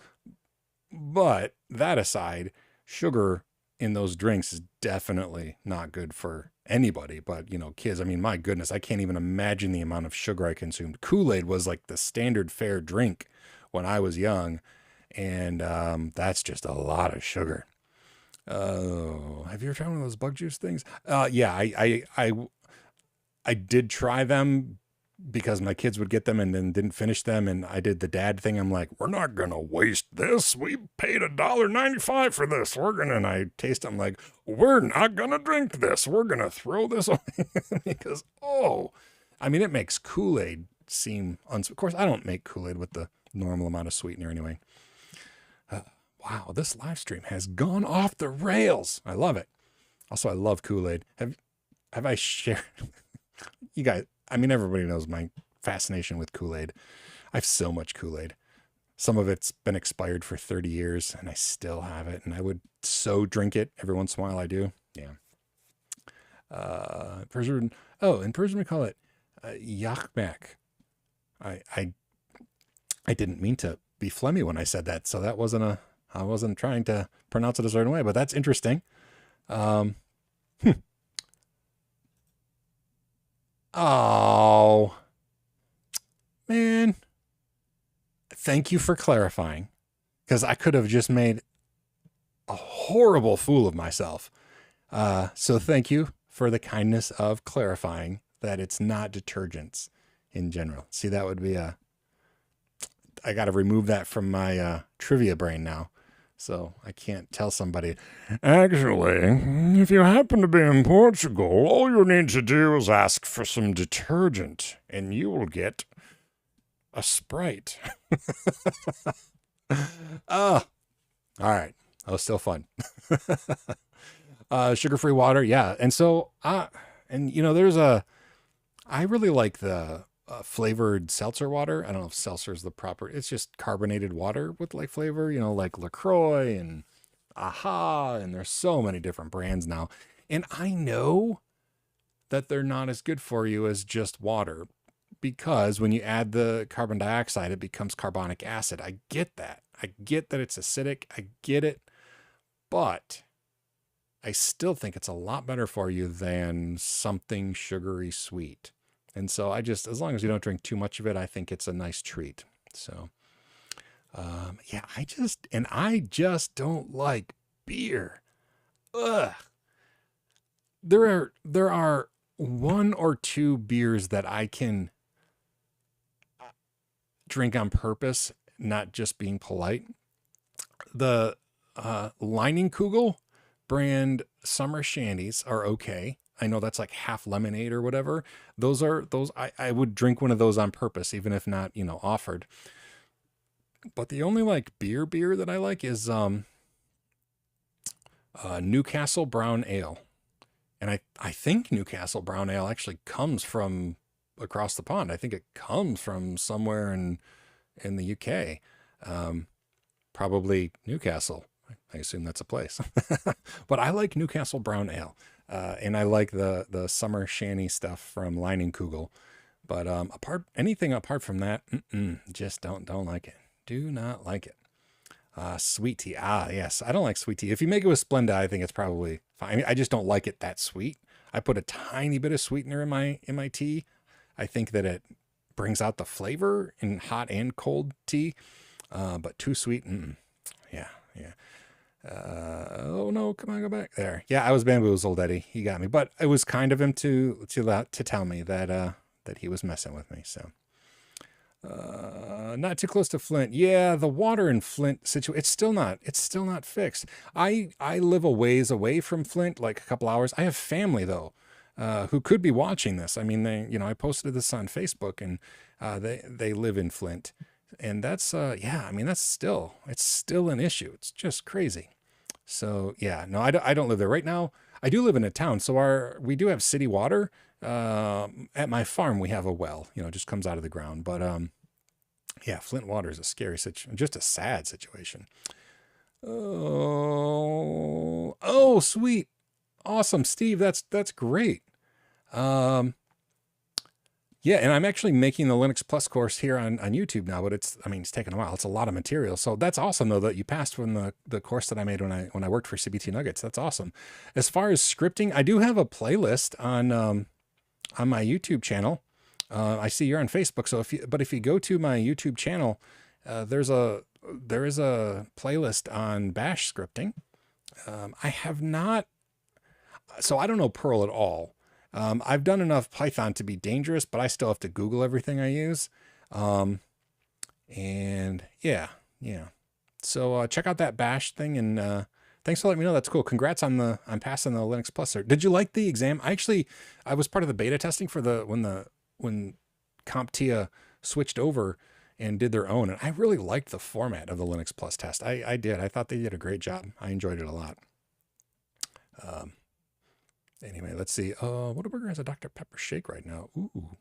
but that aside, sugar in those drinks is definitely not good for anybody, but kids. I mean, my goodness, I can't even imagine the amount of sugar I consumed. Kool-Aid was like the standard fare drink when I was young, and that's just a lot of sugar. Oh, have you ever tried one of those bug juice things? Yeah, I did try them because my kids would get them and then didn't finish them, and I did the dad thing. I'm like, we're not gonna waste this. We paid $1.95 for this. And I taste them like, we're not gonna drink this. We're gonna throw this away because it makes Kool-Aid seem of course, I don't make Kool-Aid with the normal amount of sweetener anyway. Wow, this live stream has gone off the rails. I love it. Also, I love Kool-Aid. Have I shared? You guys, everybody knows my fascination with Kool-Aid. I have so much Kool-Aid. Some of it's been expired for 30 years, and I still have it. And I would so drink it every once in a while. I do. Yeah. In Persian we call it yakmek. I didn't mean to be phlegmy when I said that. So that wasn't I wasn't trying to pronounce it a certain way, but that's interesting. Um, oh, man. Thank you for clarifying, because I could have just made a horrible fool of myself. So thank you for the kindness of clarifying that it's not detergents in general. See, that would be I got to remove that from my trivia brain now. So I can't tell somebody, actually, if you happen to be in Portugal, all you need to do is ask for some detergent and you will get a Sprite. All right. That was still fun. Sugar-free water. Yeah. And so, and you know, I really like the flavored seltzer water. I don't know if seltzer is the proper, it's just carbonated water with like flavor, you know, like LaCroix and Aha. And there's so many different brands now. And I know that they're not as good for you as just water, because when you add the carbon dioxide, it becomes carbonic acid. I get that. I get that it's acidic. I get it. But I still think it's a lot better for you than something sugary sweet. And so as long as you don't drink too much of it, I think it's a nice treat. So, yeah, I just don't like beer. Ugh. There are one or two beers that I can drink on purpose, not just being polite. The Leinenkugel brand summer shandies are okay. I know that's like half lemonade or whatever. Those I would drink one of those on purpose, even if not, you know, offered. But the only like beer that I like is Newcastle Brown Ale. And I think Newcastle Brown Ale actually comes from across the pond. I think it comes from somewhere in the UK. Probably Newcastle. I assume that's a place. But I like Newcastle Brown Ale. And I like the summer shandy stuff from Leinenkugel. But anything apart from that, just don't like it. Do not like it. Sweet tea. Yes. I don't like sweet tea. If you make it with Splenda, I think it's probably fine. I mean, I just don't like it that sweet. I put a tiny bit of sweetener in my tea. I think that it brings out the flavor in hot and cold tea. But too sweet. Yeah. Oh no, come on, go back there. Yeah, I was bamboozled, Eddie. He got me, but it was kind of him to tell me that he was messing with me. So, not too close to Flint. Yeah, the water in Flint it's still not fixed. I live a ways away from Flint, like a couple hours. I have family though, who could be watching this. I mean, I posted this on Facebook, and they live in Flint. And that's, I mean, it's still an issue. It's just crazy. So yeah, no, I don't live there right now. I do live in a town. So we do have city water. At my farm, we have a well, it just comes out of the ground. But, yeah, Flint water is a scary situation, just a sad situation. Oh, sweet. Awesome. Steve, that's great. Yeah, and I'm actually making the Linux Plus course here on YouTube now, but it's taken a while. It's a lot of material. So that's awesome though that you passed from the course that I made when I worked for CBT Nuggets. That's awesome. As far as scripting, I do have a playlist on my YouTube channel. I see you're on Facebook, so if you go to my YouTube channel, there is a playlist on Bash scripting. I have not, so I don't know Perl at all. I've done enough Python to be dangerous, but I still have to Google everything I use. And yeah. So check out that Bash thing, and thanks for letting me know. That's cool. Congrats on passing the Linux Plus. Did you like the exam? I was part of the beta testing for when CompTIA switched over and did their own, and I really liked the format of the Linux Plus test. I did. I thought they did a great job. I enjoyed it a lot. Anyway, let's see. Whataburger has a Dr. Pepper shake right now. Ooh.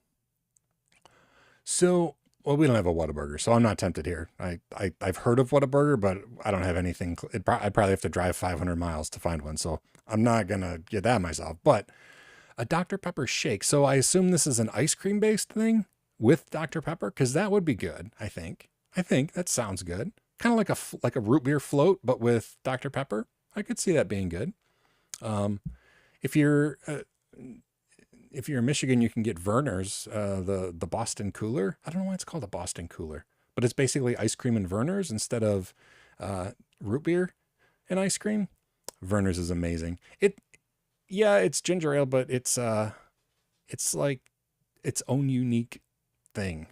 So, well, we don't have a Whataburger, so I'm not tempted here. I've heard of Whataburger, but I don't have anything. I'd probably have to drive 500 miles to find one, so I'm not going to get that myself. But a Dr. Pepper shake. So I assume this is an ice cream based thing with Dr. Pepper, because that would be good, I think. I think that sounds good. Kind of like a root beer float, but with Dr. Pepper. I could see that being good. Um, if you're if you're in Michigan, you can get Verner's, the Boston Cooler. I don't know why it's called a Boston Cooler, but it's basically ice cream and Verner's instead of root beer and ice cream. Verner's is amazing. Yeah, it's ginger ale, but it's like its own unique thing.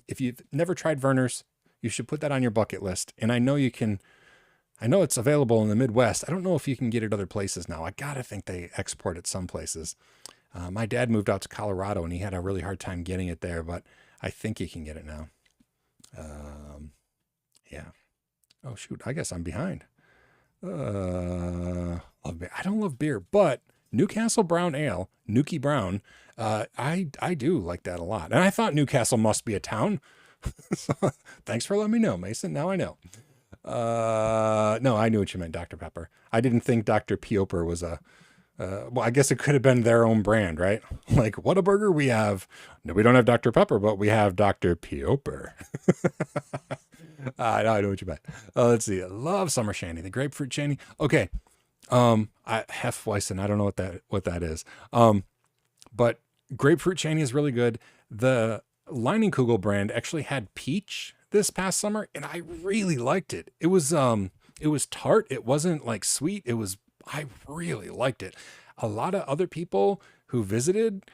If you've never tried Verner's, you should put that on your bucket list. And I know you can. I know it's available in the Midwest. I don't know if you can get it other places now. I gotta think they export it some places. My dad moved out to Colorado and he had a really hard time getting it there, but I think he can get it now. Yeah. Oh shoot, I guess I'm behind. Love beer. I don't love beer, but Newcastle Brown Ale, Nuki Brown, I do like that a lot. And I thought Newcastle must be a town. So, thanks for letting me know, Mason. Now I know. No, I knew what you meant, Dr. Pepper. I didn't think Dr. Pioper was a. Well, I guess it could have been their own brand, right? Like, what a burger we have. No, we don't have Dr. Pepper, but we have Dr. Pioper. I know what you meant. Let's see. I love summer shandy, the grapefruit shandy. Okay. Hefeweizen. I don't know what that is. But grapefruit shandy is really good. The Leinenkugel brand actually had peach this past summer, and I really liked it. It was tart. It wasn't like sweet. I really liked it. A lot of other people who visited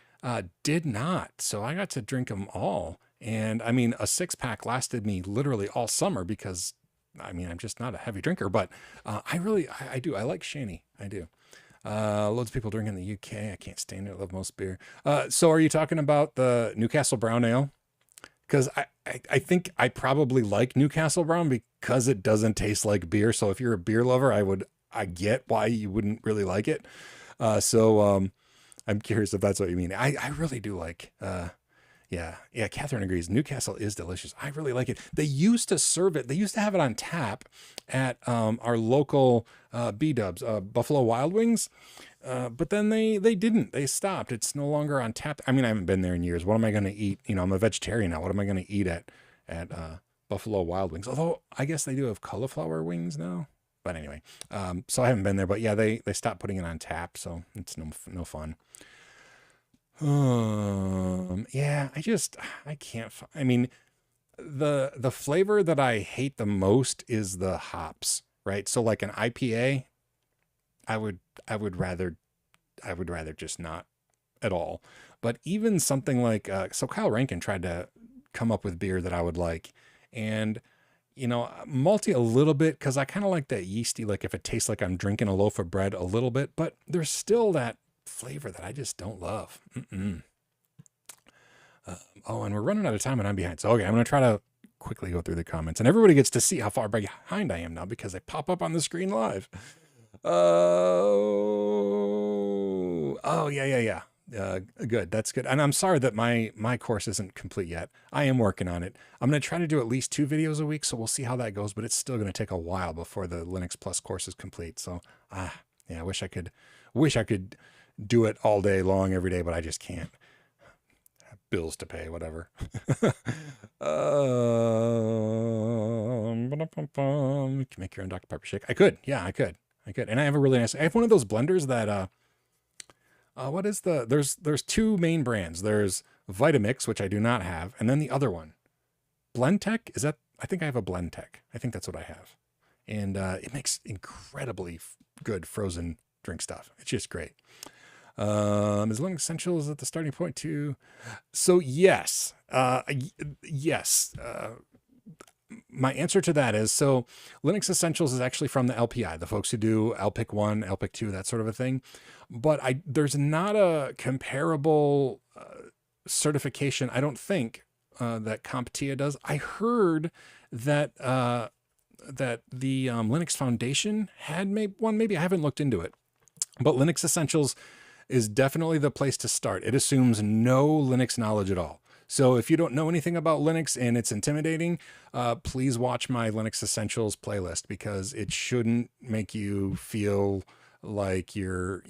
did not. So I got to drink them all. And I mean, a 6-pack lasted me literally all summer because I mean, I'm just not a heavy drinker, but I do. I like shandy. I do. Loads of people drink in the UK. I can't stand it. I love most beer. So are you talking about the Newcastle Brown Ale? Because I think I probably like Newcastle Brown because it doesn't taste like beer. So if you're a beer lover, I get why you wouldn't really like it. I'm curious if that's what you mean. I really do like, yeah. Catherine agrees. Newcastle is delicious. I really like it. They used to serve it. They used to have it on tap at our local B-dubs, Buffalo Wild Wings. But then they didn't. They stopped. It's no longer on tap. I mean, I haven't been there in years. What am I going to eat? You know, I'm a vegetarian now. What am I going to eat at Buffalo Wild Wings? Although I guess they do have cauliflower wings now. But anyway, so I haven't been there. But yeah, they stopped putting it on tap, so it's no fun. Yeah, I can't. I mean, the flavor that I hate the most is the hops, right? So like an IPA, I would rather just not at all. But even something like so Kyle Rankin tried to come up with beer that I would like, and you know, malty a little bit because I kind of like that yeasty, like if it tastes like I'm drinking a loaf of bread a little bit, but there's still that flavor that I just don't love. Oh, and we're running out of time and I'm behind. So, okay, I'm going to try to quickly go through the comments and everybody gets to see how far behind I am now because they pop up on the screen live. Yeah. Good. That's good. And I'm sorry that my course isn't complete yet. I am working on it. I'm going to try to do at least 2 videos a week. So we'll see how that goes, but it's still going to take a while before the Linux Plus course is complete. So, yeah, I wish I could do it all day long every day, but I just can't. Bills to pay, whatever. Make your own Dr. Pepper shake. I could. Yeah, I could. And I have one of those blenders that, there's 2 main brands. There's Vitamix, which I do not have. And then the other one, Blendtec. I think I have a Blendtec. I think that's what I have. And, it makes incredibly good frozen drink stuff. It's just great. Is Linux Essentials at the starting point too? So yes, yes. My answer to that is, so Linux Essentials is actually from the LPI, the folks who do LPIC 1, LPIC 2, that sort of a thing. But there's not a comparable certification, I don't think, that CompTIA does. I heard that that the Linux Foundation had one. Maybe I haven't looked into it, but Linux Essentials is definitely the place to start. It assumes no Linux knowledge at all. So if you don't know anything about Linux and it's intimidating, please watch my Linux Essentials playlist because it shouldn't make you feel like you're,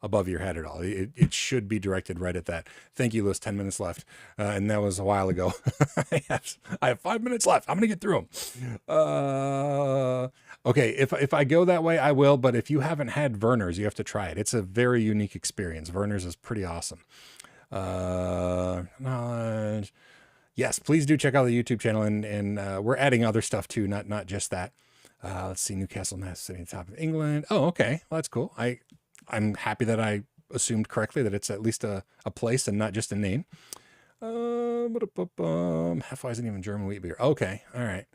above your head at all. It should be directed right at that. Thank you, Lewis. 10 minutes left. And that was a while ago. I have 5 minutes left. I'm going to get through them. Okay. If I go that way, I will. But if you haven't had Werner's, you have to try it. It's a very unique experience. Werner's is pretty awesome. Knowledge. Yes, please do check out the YouTube channel. And we're adding other stuff too, not just that. Let's see, Newcastle, Mass City, top of England. Oh, okay. Well, that's cool. I'm happy that I assumed correctly that it's at least a place and not just a name. Hefeweizen, even German wheat beer. Okay, all right.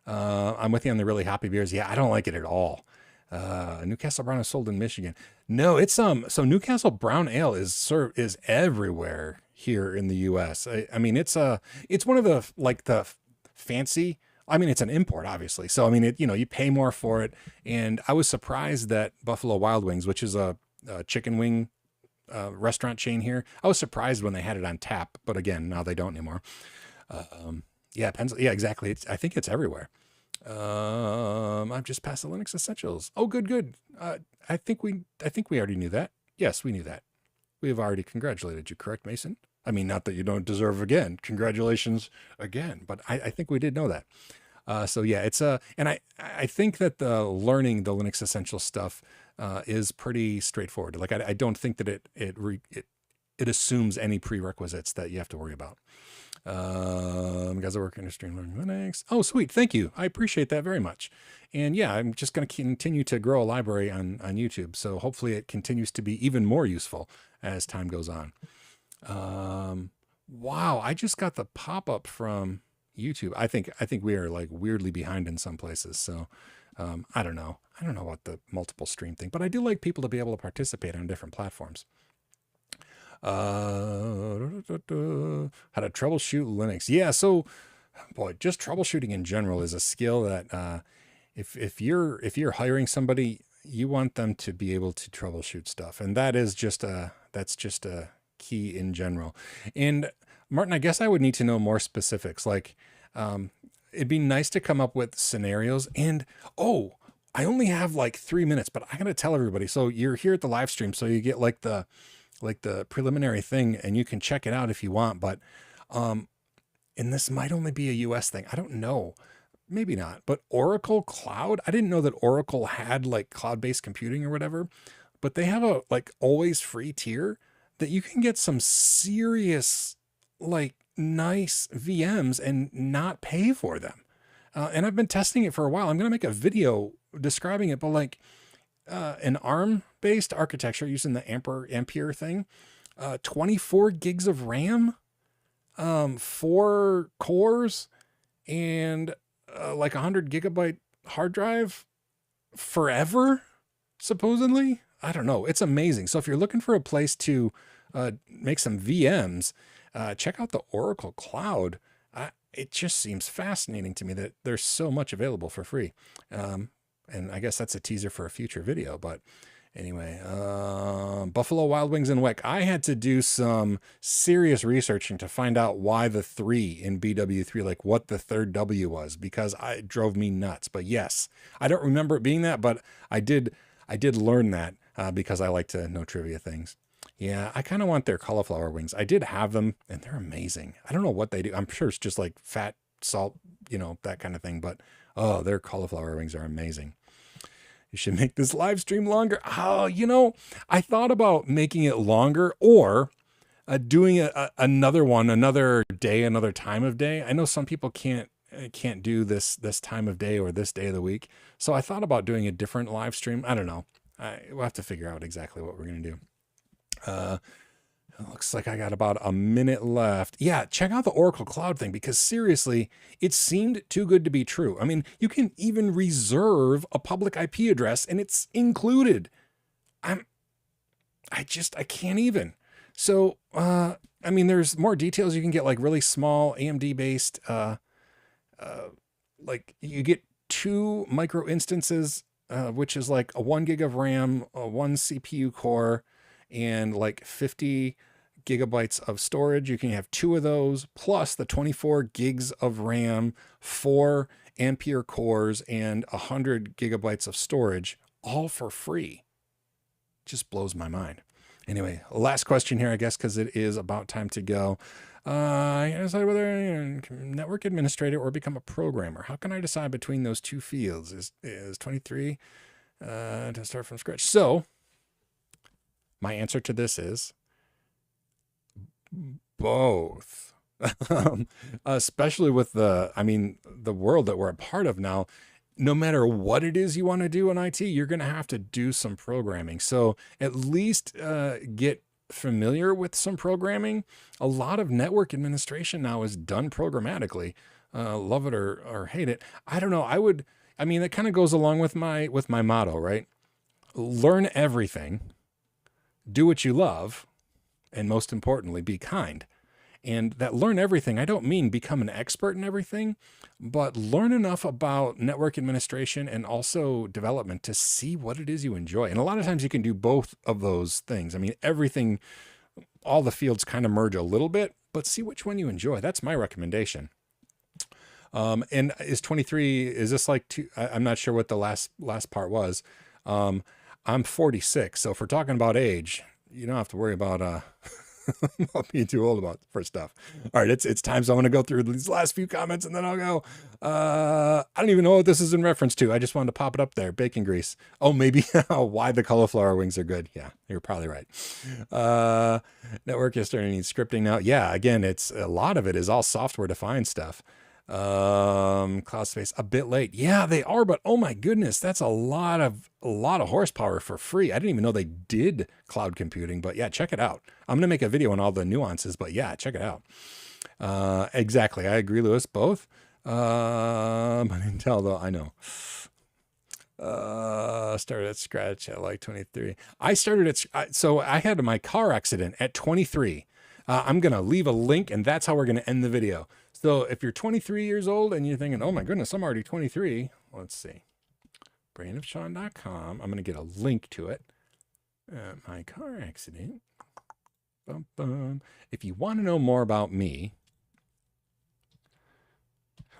I'm with you on the really hoppy beers. Yeah, I don't like it at all. Newcastle Brown is sold in Michigan. No, it's so Newcastle Brown Ale is everywhere here in the U.S. I mean, it's one of the fancy. I mean, it's an import, obviously. So, I mean, you pay more for it. And I was surprised that Buffalo Wild Wings, which is a chicken wing restaurant chain here, I was surprised when they had it on tap. But again, now they don't anymore. Yeah, exactly. I think it's everywhere. I've just passed the Linux Essentials. Oh, good. I think we already knew that. Yes, we knew that. We have already congratulated you, correct, Mason? I mean, not that you don't deserve again. Congratulations again. But I think we did know that. So yeah, it's and I think that the learning the Linux Essential stuff is pretty straightforward. Like I don't think that it assumes any prerequisites that you have to worry about. Guys, I work in industry and learning Linux. Oh, sweet. Thank you. I appreciate that very much. And yeah, I'm just going to continue to grow a library on YouTube. So hopefully it continues to be even more useful as time goes on. Wow. I just got the pop-up from YouTube. I think we are like weirdly behind in some places. So, I don't know about the multiple stream thing, but I do like people to be able to participate on different platforms. How to troubleshoot Linux. Yeah. So boy, just troubleshooting in general is a skill that, if you're hiring somebody, you want them to be able to troubleshoot stuff. And that's just a key in general. And Martin, I guess I would need to know more specifics. Like, it'd be nice to come up with scenarios. And, I only have like 3 minutes, but I got to tell everybody. So you're here at the live stream. So you get like the preliminary thing and you can check it out if you want. But, and this might only be a US thing. I don't know. Maybe not, but Oracle Cloud. I didn't know that Oracle had like cloud-based computing or whatever, but they have a like always free tier that you can get some serious, like nice VMs and not pay for them. And I've been testing it for a while. I'm going to make a video describing it, but like an ARM-based architecture using the Ampere thing, 24 gigs of RAM, 4 cores, and like 100 gigabyte hard drive forever, supposedly. I don't know. It's amazing. So if you're looking for a place to make some VMs, check out the Oracle Cloud. It just seems fascinating to me that there's so much available for free. And I guess that's a teaser for a future video. But anyway, Buffalo Wild Wings and WEC. I had to do some serious researching to find out why the 3 in BW3, like what the third W was, because it drove me nuts. But yes, I don't remember it being that, but I did learn that because I like to know trivia things. Yeah, I kind of want their cauliflower wings. I did have them, and they're amazing. I don't know what they do. I'm sure it's just like fat, salt, that kind of thing. But, their cauliflower wings are amazing. You should make this live stream longer. Oh, I thought about making it longer or doing another one, another day, another time of day. I know some people can't do this time of day or this day of the week. So I thought about doing a different live stream. I don't know. We'll have to figure out exactly what we're going to do. It looks like I got about a minute left. Yeah, check out the Oracle Cloud thing because seriously, it seemed too good to be true. I mean, you can even reserve a public IP address and it's included. I can't even. So, I mean, there's more details. You can get like really small AMD based, like you get 2 micro instances, which is like a 1 gig of RAM, 1 CPU core, and like 50 gigabytes of storage. You can have 2 of those plus the 24 gigs of RAM, 4 Ampere cores, and 100 gigabytes of storage, all for free. Just blows my mind. Anyway, last question here, I guess, because it is about time to go. I decide whether network administrator or become a programmer. How can I decide between those two fields? Is 23 to start from scratch? So my answer to this is both. Especially with the world that we're a part of now. No matter what it is you want to do in IT, you're going to have to do some programming. So at least get familiar with some programming. A lot of network administration now is done programmatically. Love it or hate it. I don't know. That kind of goes along with my motto, right? Learn everything, do what you love, and most importantly, be kind. And that learn everything, I don't mean become an expert in everything, but learn enough about network administration and also development to see what it is you enjoy. And a lot of times you can do both of those things. I mean, everything, all the fields kind of merge a little bit, but see which one you enjoy. That's my recommendation. And is 23, is this like two? I'm not sure what the last part was. I'm 46. So if we're talking about age, you don't have to worry about, I'll be too old for stuff. All right, it's time. So I'm going to go through these last few comments and then I'll go. I don't even know what this is in reference to. I just wanted to pop it up there. Bacon grease. Oh, maybe why the cauliflower wings are good. Yeah, you're probably right. Network is starting to need scripting now. Yeah, again, it's a lot of it is all software defined stuff. Cloud space a bit late. Yeah, they are, but oh my goodness, that's a lot of horsepower for free. I didn't even know they did cloud computing, but yeah, check it out. I'm gonna make a video on all the nuances, but yeah, check it out. Exactly, I agree, Lewis. Both. Intel though, I know. Started at scratch at like 23. I started so I had my car accident at 23. I'm gonna leave a link, and that's how we're gonna end the video. So if you're 23 years old and you're thinking, oh my goodness, I'm already 23. Let's see. brainofsean.com. I'm going to get a link to it. My car accident. Bum, bum. If you want to know more about me,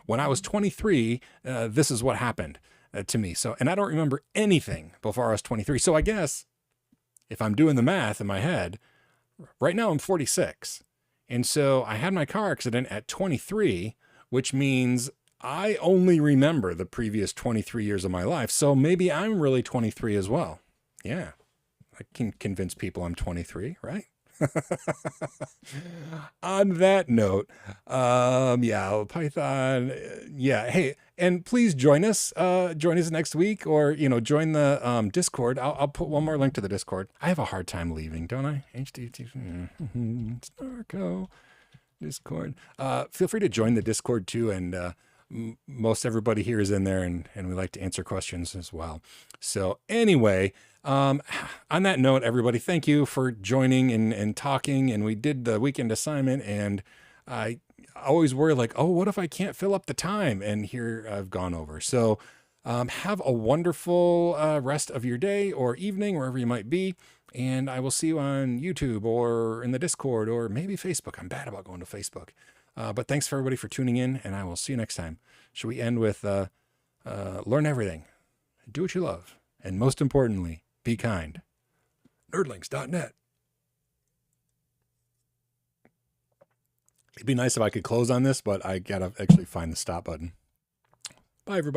when I was 23, this is what happened to me. So, and I don't remember anything before I was 23. So I guess if I'm doing the math in my head, right now I'm 46. And so I had my car accident at 23, which means I only remember the previous 23 years of my life. So maybe I'm really 23 as well. Yeah, I can convince people I'm 23, right? On that note, yeah, Python, yeah. Hey, and please join us next week, or, join the Discord. I'll put one more link to the Discord. I have a hard time leaving, don't I? HTTP, Snarko, Discord. Feel free to join the Discord too. And, most everybody here is in there, and we like to answer questions as well. So anyway, on that note, everybody, thank you for joining and talking. And we did the weekend assignment, and I always worry like, oh, what if I can't fill up the time? And here I've gone over. So have a wonderful rest of your day or evening, wherever you might be. And I will see you on YouTube or in the Discord or maybe Facebook. I'm bad about going to Facebook. But thanks for everybody for tuning in, and I will see you next time. Should we end with learn everything, do what you love, and most importantly, be kind. Nerdlinks.net. It'd be nice if I could close on this, but I gotta actually find the stop button. Bye, everybody.